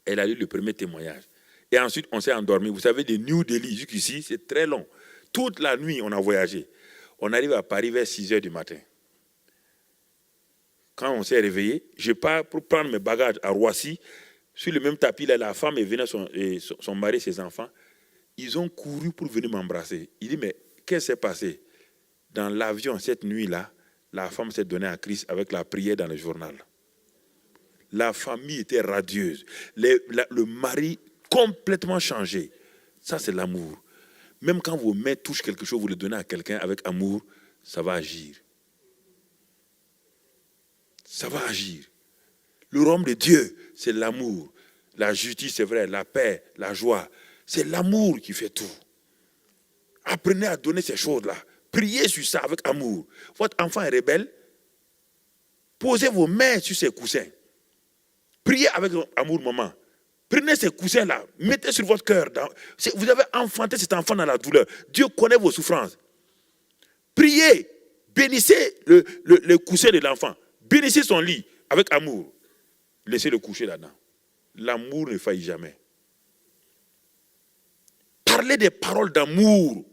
Elle a lu le premier témoignage. Et ensuite, on s'est endormi. Vous savez, de New Delhi jusqu'ici, c'est très long. Toute la nuit, on a voyagé. On arrive à Paris vers 6 h du matin. Quand on s'est réveillé, je pars pour prendre mes bagages à Roissy. Sur le même tapis, là, la femme est venue, son mari, ses enfants. Ils ont couru pour venir m'embrasser. Il dit, mais qu'est-ce qui s'est passé? Dans l'avion, cette nuit-là, la femme s'est donnée à Christ avec la prière dans le journal. La famille était radieuse. Le mari complètement changé. Ça, c'est l'amour. Même quand vos mains touchent quelque chose, vous le donnez à quelqu'un avec amour, ça va agir. Ça va agir. Le royaume de Dieu, c'est l'amour. La justice, c'est vrai, la paix, la joie. C'est l'amour qui fait tout. Apprenez à donner ces choses-là. Priez sur ça avec amour. Votre enfant est rebelle. Posez vos mains sur ses coussins. Priez avec amour, maman. Prenez ces coussins-là, mettez sur votre cœur. Vous avez enfanté cet enfant dans la douleur. Dieu connaît vos souffrances. Priez, bénissez le coussin de l'enfant. Bénissez son lit avec amour. Laissez-le coucher là-dedans. L'amour ne faillit jamais. Parlez des paroles d'amour.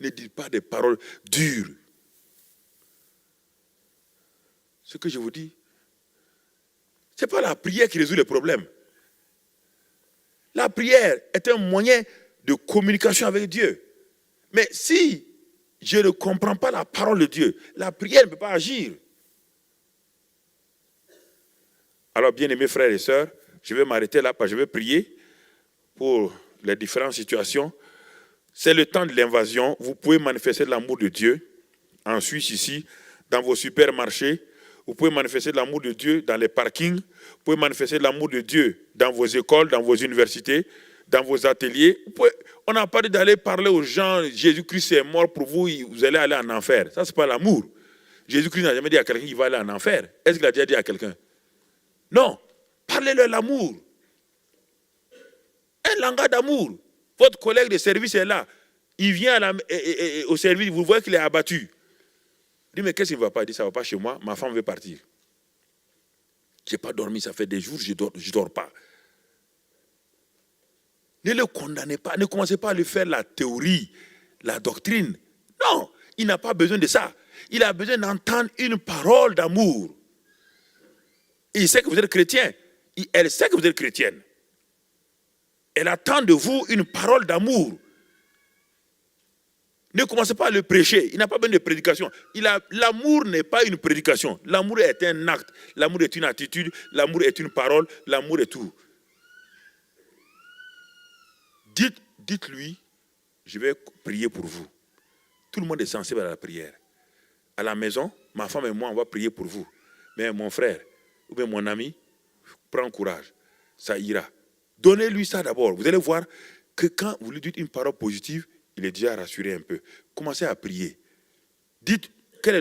Ne dites pas des paroles dures. ce que je vous dis. Ce n'est pas la prière qui résout les problèmes. La prière est un moyen de communication avec Dieu. Mais si je ne comprends pas la parole de Dieu, la prière ne peut pas agir. Alors, bien-aimés frères et sœurs, je vais m'arrêter là parce que je vais prier pour les différentes situations. C'est le temps de l'invasion. Vous pouvez manifester de l'amour de Dieu en Suisse ici, dans vos supermarchés. Vous pouvez manifester de l'amour de Dieu dans les parkings. Vous pouvez manifester de l'amour de Dieu dans vos écoles, dans vos universités, dans vos ateliers. On n'a pas dit d'aller parler aux gens, Jésus-Christ est mort pour vous, vous allez aller en enfer. Ça, ce n'est pas l'amour. Jésus-Christ n'a jamais dit à quelqu'un qu'il va aller en enfer. Est-ce qu'il a déjà dit à quelqu'un? Non. Parlez-leur l'amour. Un langage d'amour. Votre collègue de service est là. Il vient au service, vous voyez qu'il est abattu. Il dit, mais qu'est-ce qu'il ne va pas? Il dit, ça ne va pas chez moi, ma femme veut partir. Je n'ai pas dormi, ça fait des jours, je ne dors pas. Ne le condamnez pas, ne commencez pas à lui faire la théorie, la doctrine. Non, il n'a pas besoin de ça. Il a besoin d'entendre une parole d'amour. Il sait que vous êtes chrétien. Elle sait que vous êtes chrétienne. Elle attend de vous une parole d'amour. Ne commencez pas à le prêcher. Il n'a pas besoin de prédication. L'amour n'est pas une prédication. L'amour est un acte. L'amour est une attitude. L'amour est une parole. L'amour est tout. Dites-lui, je vais prier pour vous. Tout le monde est sensible à la prière. À la maison, ma femme et moi, on va prier pour vous. Mais mon frère, ou bien mon ami, prends courage. Ça ira. Donnez-lui ça d'abord. Vous allez voir que quand vous lui dites une parole positive, il est déjà rassuré un peu. Commencez à prier. Dites, quel est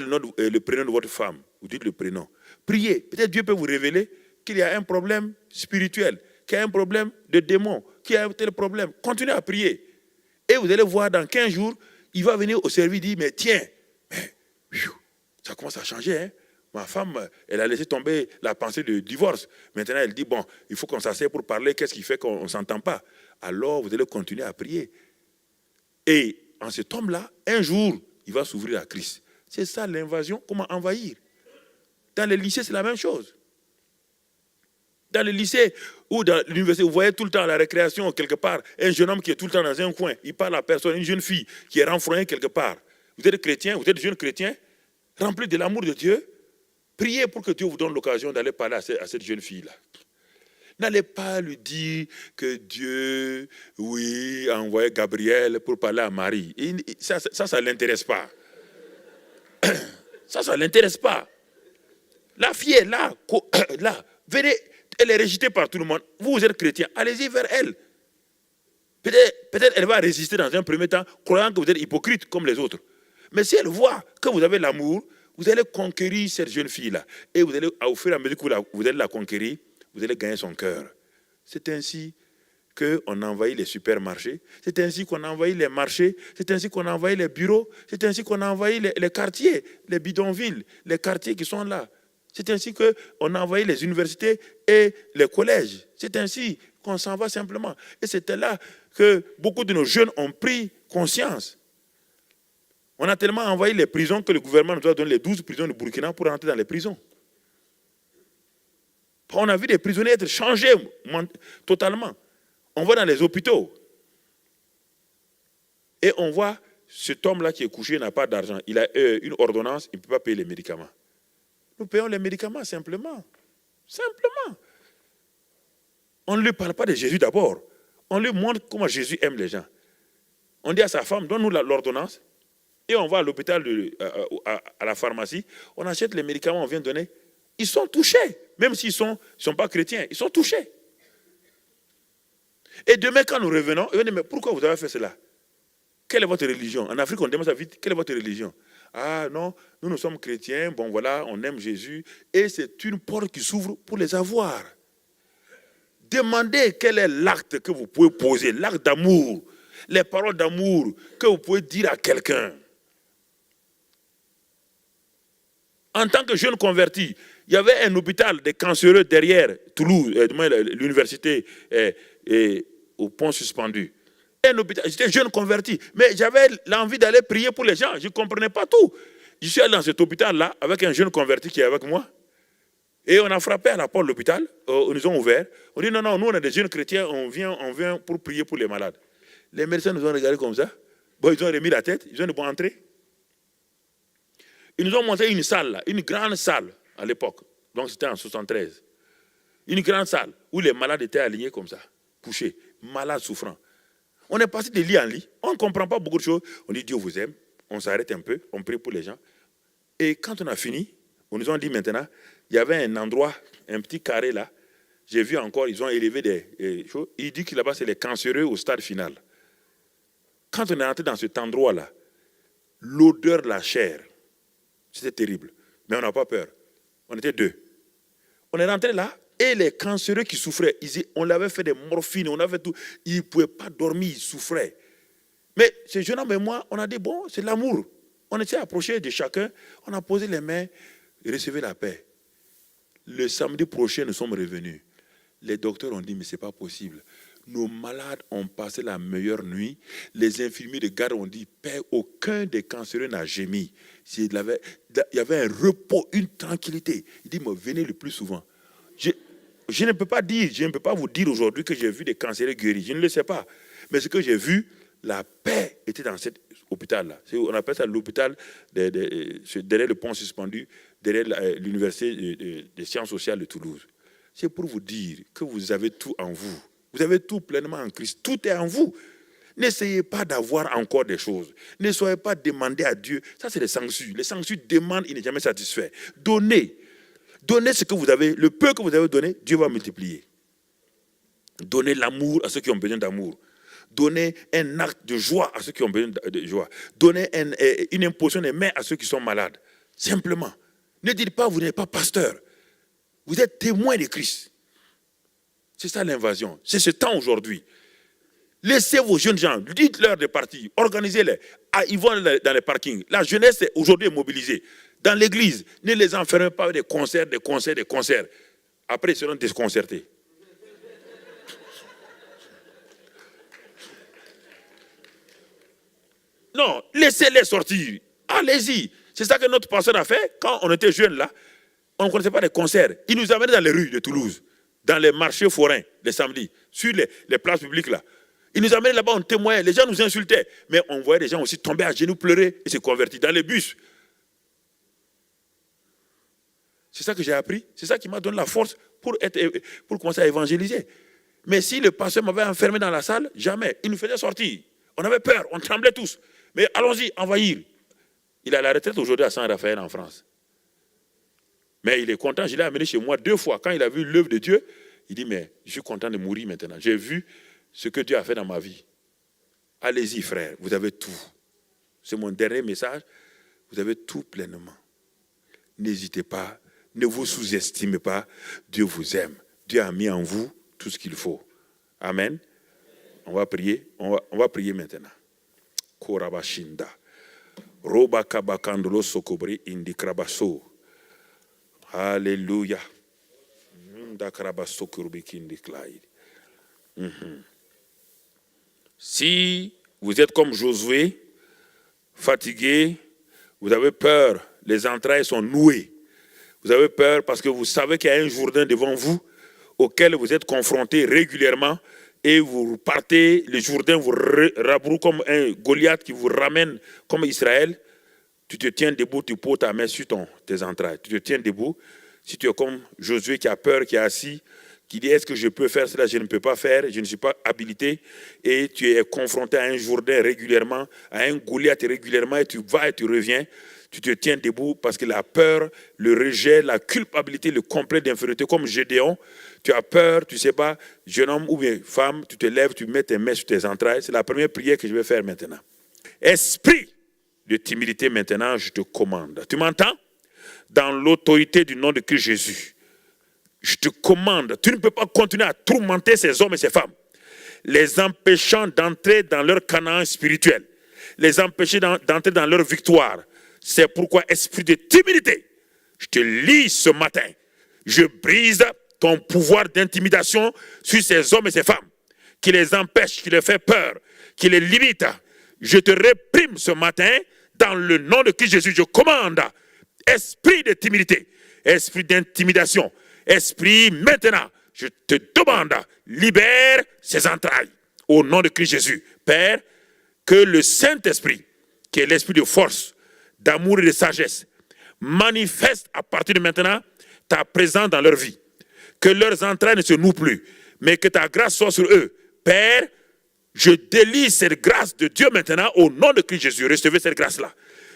le prénom de votre femme? Vous dites le prénom. Priez. Peut-être Dieu peut vous révéler qu'il y a un problème spirituel, qu'il y a un problème de démon, qu'il y a un tel problème. Continuez à prier. Et vous allez voir dans 15 jours, il va venir au service et dire, mais tiens, ça commence à changer. Hein? Ma femme, elle a laissé tomber la pensée de divorce. Maintenant, elle dit, bon, il faut qu'on s'asseye pour parler. Qu'est-ce qui fait qu'on ne s'entend pas? Alors, vous allez continuer à prier. Et en cet homme-là, un jour, il va s'ouvrir à Christ. C'est ça l'invasion, comment envahir. Dans les lycées, c'est la même chose. Dans le lycée ou dans l'université, vous voyez tout le temps à la récréation, quelque part, un jeune homme qui est tout le temps dans un coin, il parle à personne, une jeune fille qui est renfrognée quelque part. Vous êtes chrétien, vous êtes jeune chrétien, rempli de l'amour de Dieu, priez pour que Dieu vous donne l'occasion d'aller parler à cette jeune fille-là. N'allez pas lui dire que Dieu, oui, a envoyé Gabriel pour parler à Marie. Ça ne l'intéresse pas. Ça ne l'intéresse pas. La fille est là, là. Venez, elle est rejetée par tout le monde. Vous êtes chrétien, allez-y vers elle. Peut-être elle va résister dans un premier temps, croyant que vous êtes hypocrite comme les autres. Mais si elle voit que vous avez l'amour, vous allez conquérir cette jeune fille-là. Et vous allez, au fur et à mesure que vous allez la conquérir, vous allez gagner son cœur. C'est ainsi qu'on envahit les supermarchés. C'est ainsi qu'on envahit les marchés. C'est ainsi qu'on envahit les bureaux. C'est ainsi qu'on envahit les quartiers, les bidonvilles, les quartiers qui sont là. C'est ainsi qu'on envahit les universités et les collèges. C'est ainsi qu'on s'en va simplement. Et c'était là que beaucoup de nos jeunes ont pris conscience. On a tellement envahi les prisons que le gouvernement nous a donné les 12 prisons de Burkina pour rentrer dans les prisons. On a vu des prisonniers être changés totalement. On va dans les hôpitaux et on voit cet homme-là qui est couché, n'a pas d'argent. Il a une ordonnance, il ne peut pas payer les médicaments. Nous payons les médicaments simplement. Simplement. On ne lui parle pas de Jésus d'abord. On lui montre comment Jésus aime les gens. On dit à sa femme, donne-nous l'ordonnance. Et on va à l'hôpital, à la pharmacie. On achète les médicaments, on vient donner. Ils sont touchés. Même s'ils ne sont pas chrétiens, ils sont touchés. Et demain, quand nous revenons, ils vont dire, mais pourquoi vous avez fait cela? Quelle est votre religion? En Afrique, on demande ça vite. Quelle est votre religion? Ah non, nous sommes chrétiens, bon voilà, on aime Jésus. Et c'est une porte qui s'ouvre pour les avoir. Demandez quel est l'acte que vous pouvez poser, l'acte d'amour, les paroles d'amour que vous pouvez dire à quelqu'un. En tant que jeune converti, il y avait un hôpital des cancéreux derrière Toulouse, l'université au pont suspendu. Un hôpital, j'étais jeune converti, mais j'avais l'envie d'aller prier pour les gens. Je ne comprenais pas tout. Je suis allé dans cet hôpital-là avec un jeune converti qui est avec moi. Et on a frappé à la porte de l'hôpital, ils nous ont ouvert. On dit non, nous on est des jeunes chrétiens, on vient pour prier pour les malades. Les médecins nous ont regardé comme ça. Bon, ils ont remis la tête, ils ont dit bon, entrer. Ils nous ont montré une salle, là, une grande salle à l'époque. Donc c'était en 73. Une grande salle où les malades étaient alignés comme ça, couchés, malades souffrants. On est passé de lit en lit, on ne comprend pas beaucoup de choses. On dit Dieu vous aime, on s'arrête un peu, on prie pour les gens. Et quand on a fini, on nous a dit maintenant, il y avait un endroit, un petit carré là. J'ai vu encore, ils ont élevé des choses. Il dit que là-bas, c'est les cancéreux au stade final. Quand on est entré dans cet endroit-là, l'odeur de la chair, c'était terrible. Mais on n'a pas peur. On était deux. On est rentré là, et les cancéreux qui souffraient, on leur avait fait des morphines, on avait tout. Ils ne pouvaient pas dormir, ils souffraient. Mais ce jeune homme et moi, on a dit, bon, c'est l'amour. On était approchés de chacun, on a posé les mains, recevez la paix. Le samedi prochain, nous sommes revenus. Les docteurs ont dit, mais ce n'est pas possible. Nos malades ont passé la meilleure nuit. Les infirmiers de garde ont dit, Père, aucun des cancéreux n'a gémi. Il y avait un repos, une tranquillité. Il dit, mais venez le plus souvent. Je ne peux pas dire, je ne peux pas vous dire aujourd'hui que j'ai vu des cancéreux guéris. Je ne le sais pas. Mais ce que j'ai vu, la paix était dans cet hôpital-là. On appelle ça l'hôpital derrière le pont suspendu, derrière l'université des sciences sociales de Toulouse. C'est pour vous dire que vous avez tout en vous. Vous avez tout pleinement en Christ. Tout est en vous. N'essayez pas d'avoir encore des choses. Ne soyez pas demandé à Dieu. Ça, c'est les sanctuaires. Les sanctuaires demandent, il n'est jamais satisfait. Donnez. Donnez ce que vous avez. Le peu que vous avez donné, Dieu va multiplier. Donnez l'amour à ceux qui ont besoin d'amour. Donnez un acte de joie à ceux qui ont besoin de joie. Donnez une imposition des mains à ceux qui sont malades. Simplement. Ne dites pas, vous n'êtes pas pasteur. Vous êtes témoin de Christ. C'est ça l'invasion. C'est ce temps aujourd'hui. Laissez vos jeunes gens, dites-leur de partir, organisez-les. Ils vont dans les parkings. La jeunesse est aujourd'hui mobilisée. Dans l'église, ne les enfermez pas avec des concerts. Après, ils seront déconcertés. Non, laissez-les sortir. Allez-y. C'est ça que notre pasteur a fait quand on était jeunes là. On ne connaissait pas les concerts. Il nous amenait dans les rues de Toulouse, dans les marchés forains, les samedis, sur les places publiques là. Il nous amenait là-bas, on témoignait, les gens nous insultaient. Mais on voyait des gens aussi tomber à genoux, pleurer et se convertir dans les bus. C'est ça que j'ai appris. C'est ça qui m'a donné la force pour commencer à évangéliser. Mais si le pasteur m'avait enfermé dans la salle, jamais. Il nous faisait sortir. On avait peur, on tremblait tous. Mais allons-y, envahir. Il est à la retraite aujourd'hui à Saint-Raphaël en France. Mais il est content, je l'ai amené chez moi 2 fois. Quand il a vu l'œuvre de Dieu, il dit, mais je suis content de mourir maintenant. J'ai vu ce que Dieu a fait dans ma vie. Allez-y, frère, vous avez tout. C'est mon dernier message. Vous avez tout pleinement. N'hésitez pas, ne vous sous-estimez pas. Dieu vous aime. Dieu a mis en vous tout ce qu'il faut. Amen. On va prier. On va prier maintenant. Korabashinda. Roba kabakandolo sokobri indikrabaso. Alléluia. Si vous êtes comme Josué, fatigué, vous avez peur, les entrailles sont nouées. Vous avez peur parce que vous savez qu'il y a un Jourdain devant vous auquel vous êtes confronté régulièrement et vous partez, le Jourdain vous rabroue comme un Goliath qui vous ramène comme Israël. Tu te tiens debout, tu poses ta main sur tes entrailles. Tu te tiens debout. Si tu es comme Josué qui a peur, qui est assis, qui dit est-ce que je peux faire cela, je ne peux pas faire, je ne suis pas habilité. Et tu es confronté à un Jourdain régulièrement, à un Goliath régulièrement, et tu vas et tu reviens. Tu te tiens debout parce que la peur, le rejet, la culpabilité, le complet d'infériorité, comme Gédéon, tu as peur, tu ne sais pas, jeune homme ou bien femme, tu te lèves, tu mets tes mains sur tes entrailles. C'est la première prière que je vais faire maintenant. Esprit de timidité, maintenant, je te commande. Tu m'entends? Dans l'autorité du nom de Christ Jésus, je te commande, tu ne peux pas continuer à tourmenter ces hommes et ces femmes, les empêchant d'entrer dans leur Canaan spirituel, les empêcher d'entrer dans leur victoire. C'est pourquoi, esprit de timidité, je te lis ce matin, je brise ton pouvoir d'intimidation sur ces hommes et ces femmes, qui les empêche, qui les fait peur, qui les limite. Je te réprime ce matin, dans le nom de Christ Jésus, je commande, esprit de timidité, esprit d'intimidation, esprit maintenant, je te demande, libère ses entrailles. Au nom de Christ Jésus, Père, que le Saint-Esprit, qui est l'esprit de force, d'amour et de sagesse, manifeste à partir de maintenant ta présence dans leur vie. Que leurs entrailles ne se nouent plus, mais que ta grâce soit sur eux. Père, je délie cette grâce de Dieu maintenant au nom de Christ Jésus. Recevez cette grâce-là.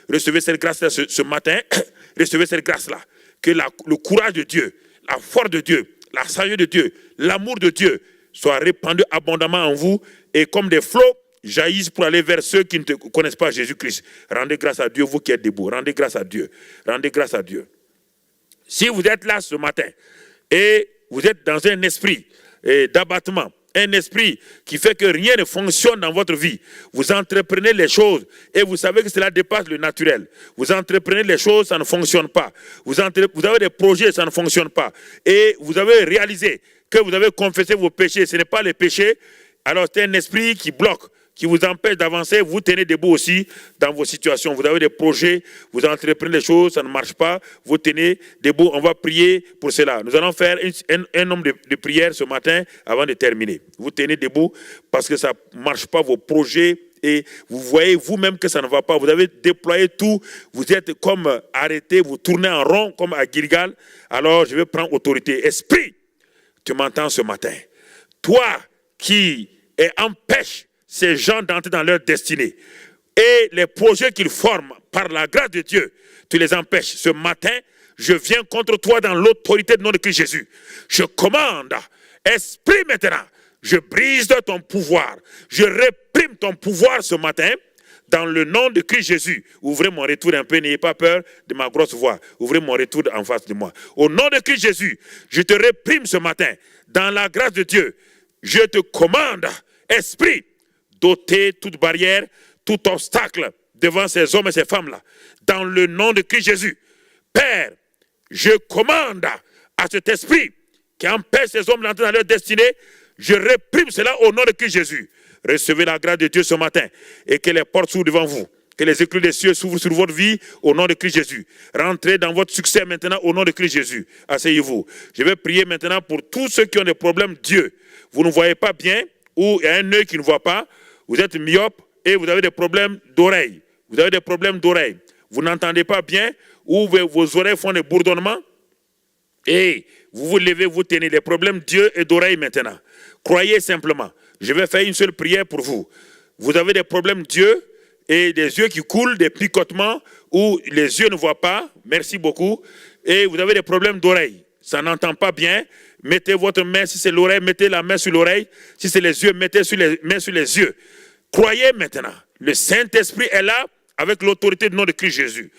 Recevez cette grâce-là ce matin. Recevez cette grâce-là. Que le courage de Dieu, la force de Dieu, la sagesse de Dieu, l'amour de Dieu soit répandu abondamment en vous et comme des flots jaillissent pour aller vers ceux qui ne connaissent pas Jésus-Christ. Rendez grâce à Dieu, vous qui êtes debout. Rendez grâce à Dieu. Rendez grâce à Dieu. Si vous êtes là ce matin et vous êtes dans un esprit d'abattement, un esprit qui fait que rien ne fonctionne dans votre vie, vous entreprenez les choses et vous savez que cela dépasse le naturel. Vous entreprenez les choses, ça ne fonctionne pas. Vous avez des projets, ça ne fonctionne pas. Et vous avez réalisé que vous avez confessé vos péchés. Ce n'est pas les péchés. Alors c'est un esprit qui bloque, qui vous empêche d'avancer. Vous tenez debout aussi dans vos situations. Vous avez des projets, vous entreprenez les choses, ça ne marche pas. Vous tenez debout, on va prier pour cela. Nous allons faire un nombre de prières ce matin avant de terminer. Vous tenez debout parce que ça ne marche pas, vos projets, et vous voyez vous-même que ça ne va pas. Vous avez déployé tout, vous êtes comme arrêté, vous tournez en rond comme à Gilgal. Alors je vais prendre autorité. Esprit, tu m'entends ce matin. Toi qui empêches ces gens d'entrer dans leur destinée. Et les projets qu'ils forment par la grâce de Dieu, tu les empêches. Ce matin, je viens contre toi dans l'autorité du nom de Christ Jésus. Je commande, esprit maintenant, je brise ton pouvoir. Je réprime ton pouvoir ce matin dans le nom de Christ Jésus. Ouvrez mon retour un peu, n'ayez pas peur de ma grosse voix. Ouvrez mon retour en face de moi. Au nom de Christ Jésus, je te réprime ce matin dans la grâce de Dieu. Je te commande, esprit, d'ôter toute barrière, tout obstacle devant ces hommes et ces femmes-là. Dans le nom de Christ Jésus. Père, je commande à cet esprit qui empêche ces hommes d'entrer dans leur destinée, je réprime cela au nom de Christ Jésus. Recevez la grâce de Dieu ce matin et que les portes s'ouvrent devant vous. Que les éclus des cieux s'ouvrent sur votre vie au nom de Christ Jésus. Rentrez dans votre succès maintenant au nom de Christ Jésus. Asseyez-vous. Je vais prier maintenant pour tous ceux qui ont des problèmes Dieu. Vous ne voyez pas bien ou il y a un œil qui ne voit pas. Vous êtes myope et vous avez des problèmes d'oreille. Vous avez des problèmes d'oreille. Vous n'entendez pas bien ou vos oreilles font des bourdonnements. Et vous vous levez, vous tenez des problèmes d'yeux et d'oreilles maintenant. Croyez simplement. Je vais faire une seule prière pour vous. Vous avez des problèmes d'yeux et des yeux qui coulent, des picotements où les yeux ne voient pas. Merci beaucoup. Et vous avez des problèmes d'oreilles. Ça n'entend pas bien. Mettez votre main, si c'est l'oreille, mettez la main sur l'oreille. Si c'est les yeux, mettez les mains sur les yeux. Croyez maintenant. Le Saint-Esprit est là avec l'autorité du nom de Christ Jésus.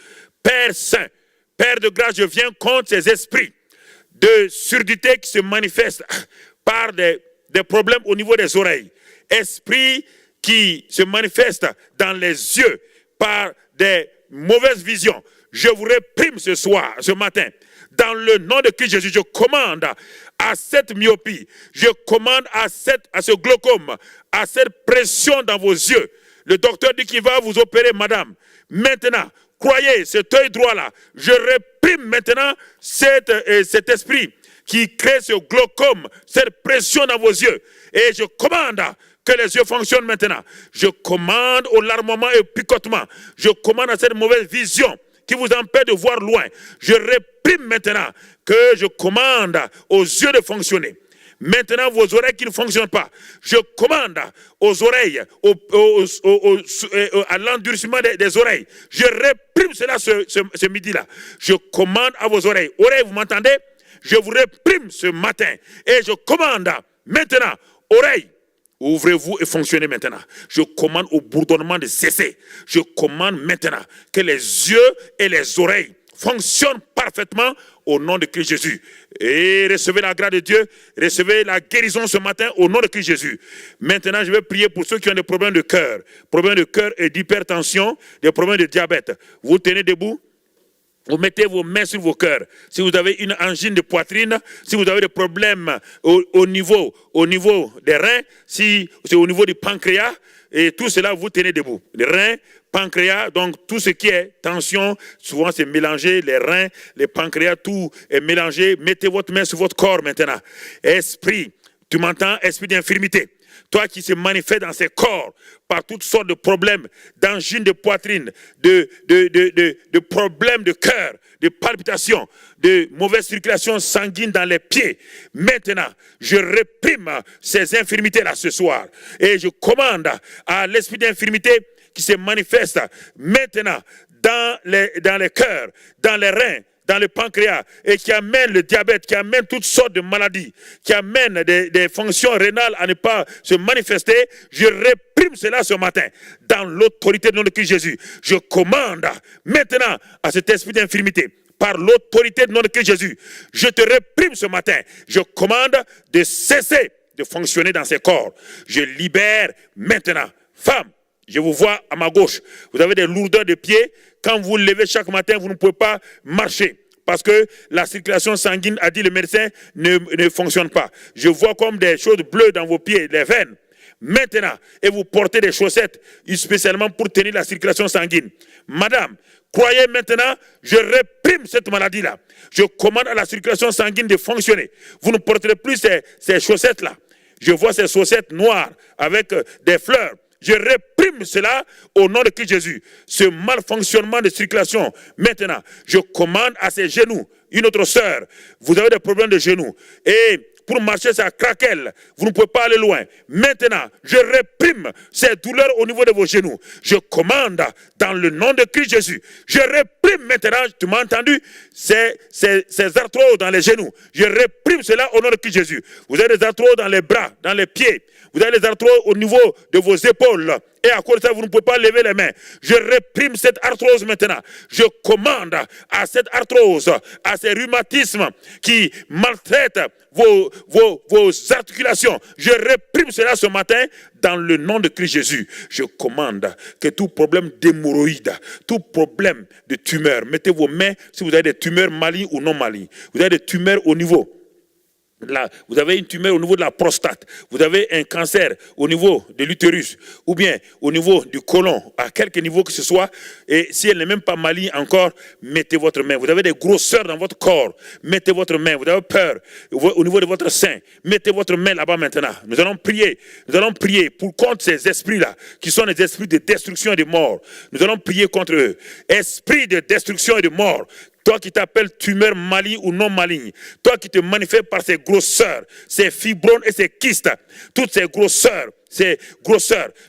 Père Saint, Père de grâce, je viens contre ces esprits de surdité qui se manifestent par des problèmes au niveau des oreilles. Esprits qui se manifestent dans les yeux par des mauvaises visions. Je vous réprime ce matin. Dans le nom de Christ Jésus, je commande à cette myopie, je commande à ce glaucome, à cette pression dans vos yeux. Le docteur dit qu'il va vous opérer, madame. Maintenant, croyez, cet œil droit-là, je réprime maintenant cet esprit qui crée ce glaucome, cette pression dans vos yeux. Et je commande que les yeux fonctionnent maintenant. Je commande au larmoiement et au picotement. Je commande à cette mauvaise vision qui vous empêche de voir loin. Je réprime maintenant que je commande aux yeux de fonctionner. Maintenant, vos oreilles qui ne fonctionnent pas, je commande aux oreilles, à l'endurcissement des oreilles. Je réprime cela ce midi-là. Je commande à vos oreilles. Oreilles, vous m'entendez? Je vous réprime ce matin. Et je commande maintenant, oreilles, ouvrez-vous et fonctionnez maintenant. Je commande au bourdonnement de cesser. Je commande maintenant que les yeux et les oreilles fonctionnent parfaitement au nom de Christ Jésus. Et recevez la grâce de Dieu, recevez la guérison ce matin au nom de Christ Jésus. Maintenant, je vais prier pour ceux qui ont des problèmes de cœur et d'hypertension, des problèmes de diabète. Vous tenez debout. Vous mettez vos mains sur vos cœurs. Si vous avez une angine de poitrine, si vous avez des problèmes au niveau des reins, si c'est au niveau du pancréas, et tout cela, vous tenez debout. Les reins, pancréas, donc tout ce qui est tension, souvent c'est mélangé, les reins, les pancréas, tout est mélangé. Mettez votre main sur votre corps maintenant. Esprit, tu m'entends, esprit d'infirmité. Toi qui se manifeste dans ces corps par toutes sortes de problèmes, d'angines de poitrine, de problèmes de cœur, de palpitations, de mauvaise circulation sanguine dans les pieds. Maintenant, je réprime ces infirmités-là ce soir. Et je commande à l'esprit d'infirmité qui se manifeste maintenant dans les cœurs, dans les reins, dans le pancréas, et qui amène le diabète, qui amène toutes sortes de maladies, qui amène des fonctions rénales à ne pas se manifester, je réprime cela ce matin. Dans l'autorité du nom de Christ Jésus, je commande maintenant à cet esprit d'infirmité, par l'autorité du nom de Christ Jésus, je te réprime ce matin. Je commande de cesser de fonctionner dans ces corps. Je libère maintenant. Femme, je vous vois à ma gauche, vous avez des lourdeurs de pieds. Quand vous levez chaque matin, vous ne pouvez pas marcher. Parce que la circulation sanguine, a dit le médecin, ne fonctionne pas. Je vois comme des choses bleues dans vos pieds, les veines. Maintenant, et vous portez des chaussettes, spécialement pour tenir la circulation sanguine. Madame, croyez maintenant, je réprime cette maladie-là. Je commande à la circulation sanguine de fonctionner. Vous ne porterez plus ces chaussettes-là. Je vois ces chaussettes noires avec des fleurs. Je réprime cela au nom de Christ Jésus. Ce malfonctionnement de circulation. Maintenant, je commande à ses genoux. Une autre sœur, vous avez des problèmes de genoux. Et pour marcher, ça craquelle. Vous ne pouvez pas aller loin. Maintenant, je réprime ces douleurs au niveau de vos genoux. Je commande dans le nom de Christ Jésus. Je réprime maintenant, tu m'as entendu, ces arthroses dans les genoux. Je réprime cela au nom de Christ Jésus. Vous avez des arthroses dans les bras, dans les pieds. Vous avez des arthroses au niveau de vos épaules. Et à cause de ça, vous ne pouvez pas lever les mains. Je réprime cette arthrose maintenant. Je commande à cette arthrose, à ces rhumatismes qui maltraitent vos articulations. Je réprime cela ce matin dans le nom de Christ Jésus. Je commande que tout problème d'hémorroïdes, tout problème de tumeur, mettez vos mains si vous avez des tumeurs malignes ou non malignes. Vous avez des tumeurs au niveau. Là, vous avez une tumeur au niveau de la prostate, vous avez un cancer au niveau de l'utérus, ou bien au niveau du côlon, à quelque niveau que ce soit, et si elle n'est même pas maligne encore, mettez votre main. Vous avez des grosseurs dans votre corps, mettez votre main. Vous avez peur au niveau de votre sein, mettez votre main là-bas maintenant. Nous allons prier pour contre ces esprits-là, qui sont des esprits de destruction et de mort. Nous allons prier contre eux. Esprit de destruction et de mort. Toi qui t'appelles tumeur maligne ou non maligne, toi qui te manifestes par ces grosseurs, ces fibromes et ces kystes, toutes ces grosseurs,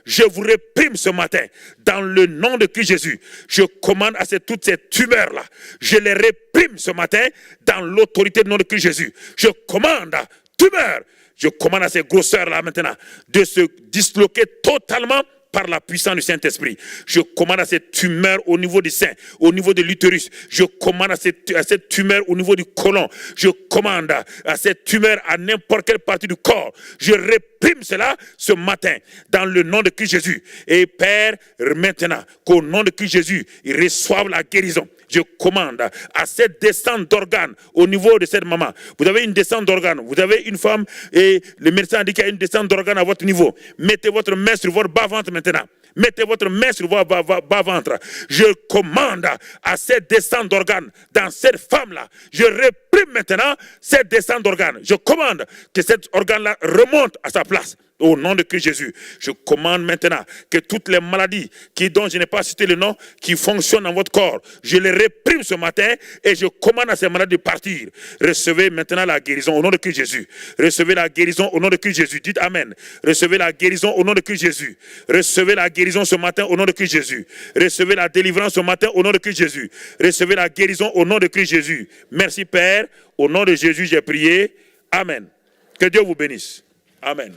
je vous réprime ce matin dans le nom de Christ Jésus. Je commande à toutes ces tumeurs-là, je les réprime ce matin dans l'autorité du nom de Christ Jésus. Je commande à tumeurs, je commande à ces grosseurs-là maintenant de se disloquer totalement par la puissance du Saint-Esprit. Je commande à cette tumeur au niveau du sein, au niveau de l'utérus. Je commande à cette tumeur au niveau du côlon. Je commande à cette tumeur à n'importe quelle partie du corps. Je réprime cela ce matin dans le nom de Christ Jésus. Et Père, maintenant qu'au nom de Christ Jésus, ils reçoivent la guérison. Je commande à cette descente d'organes au niveau de cette maman. Vous avez une descente d'organes. Vous avez une femme et le médecin a dit qu'il y a une descente d'organes à votre niveau. Mettez votre main sur votre bas-ventre maintenant. Mettez votre main sur votre bas-ventre. Je commande à cette descente d'organes dans cette femme-là. Je réprime maintenant cette descente d'organes. Je commande que cet organe-là remonte à sa place. Au nom de Christ Jésus, je commande maintenant que toutes les maladies dont je n'ai pas cité le nom, qui fonctionnent dans votre corps, je les réprime ce matin et je commande à ces maladies de partir. Recevez maintenant la guérison au nom de Christ Jésus. Recevez la guérison au nom de Christ Jésus. Dites Amen. Recevez la guérison au nom de Christ Jésus. Recevez la guérison ce matin au nom de Christ Jésus. Recevez la délivrance ce matin au nom de Christ Jésus. Recevez la guérison au nom de Christ Jésus. Merci Père. Au nom de Jésus, j'ai prié. Amen. Que Dieu vous bénisse. Amen.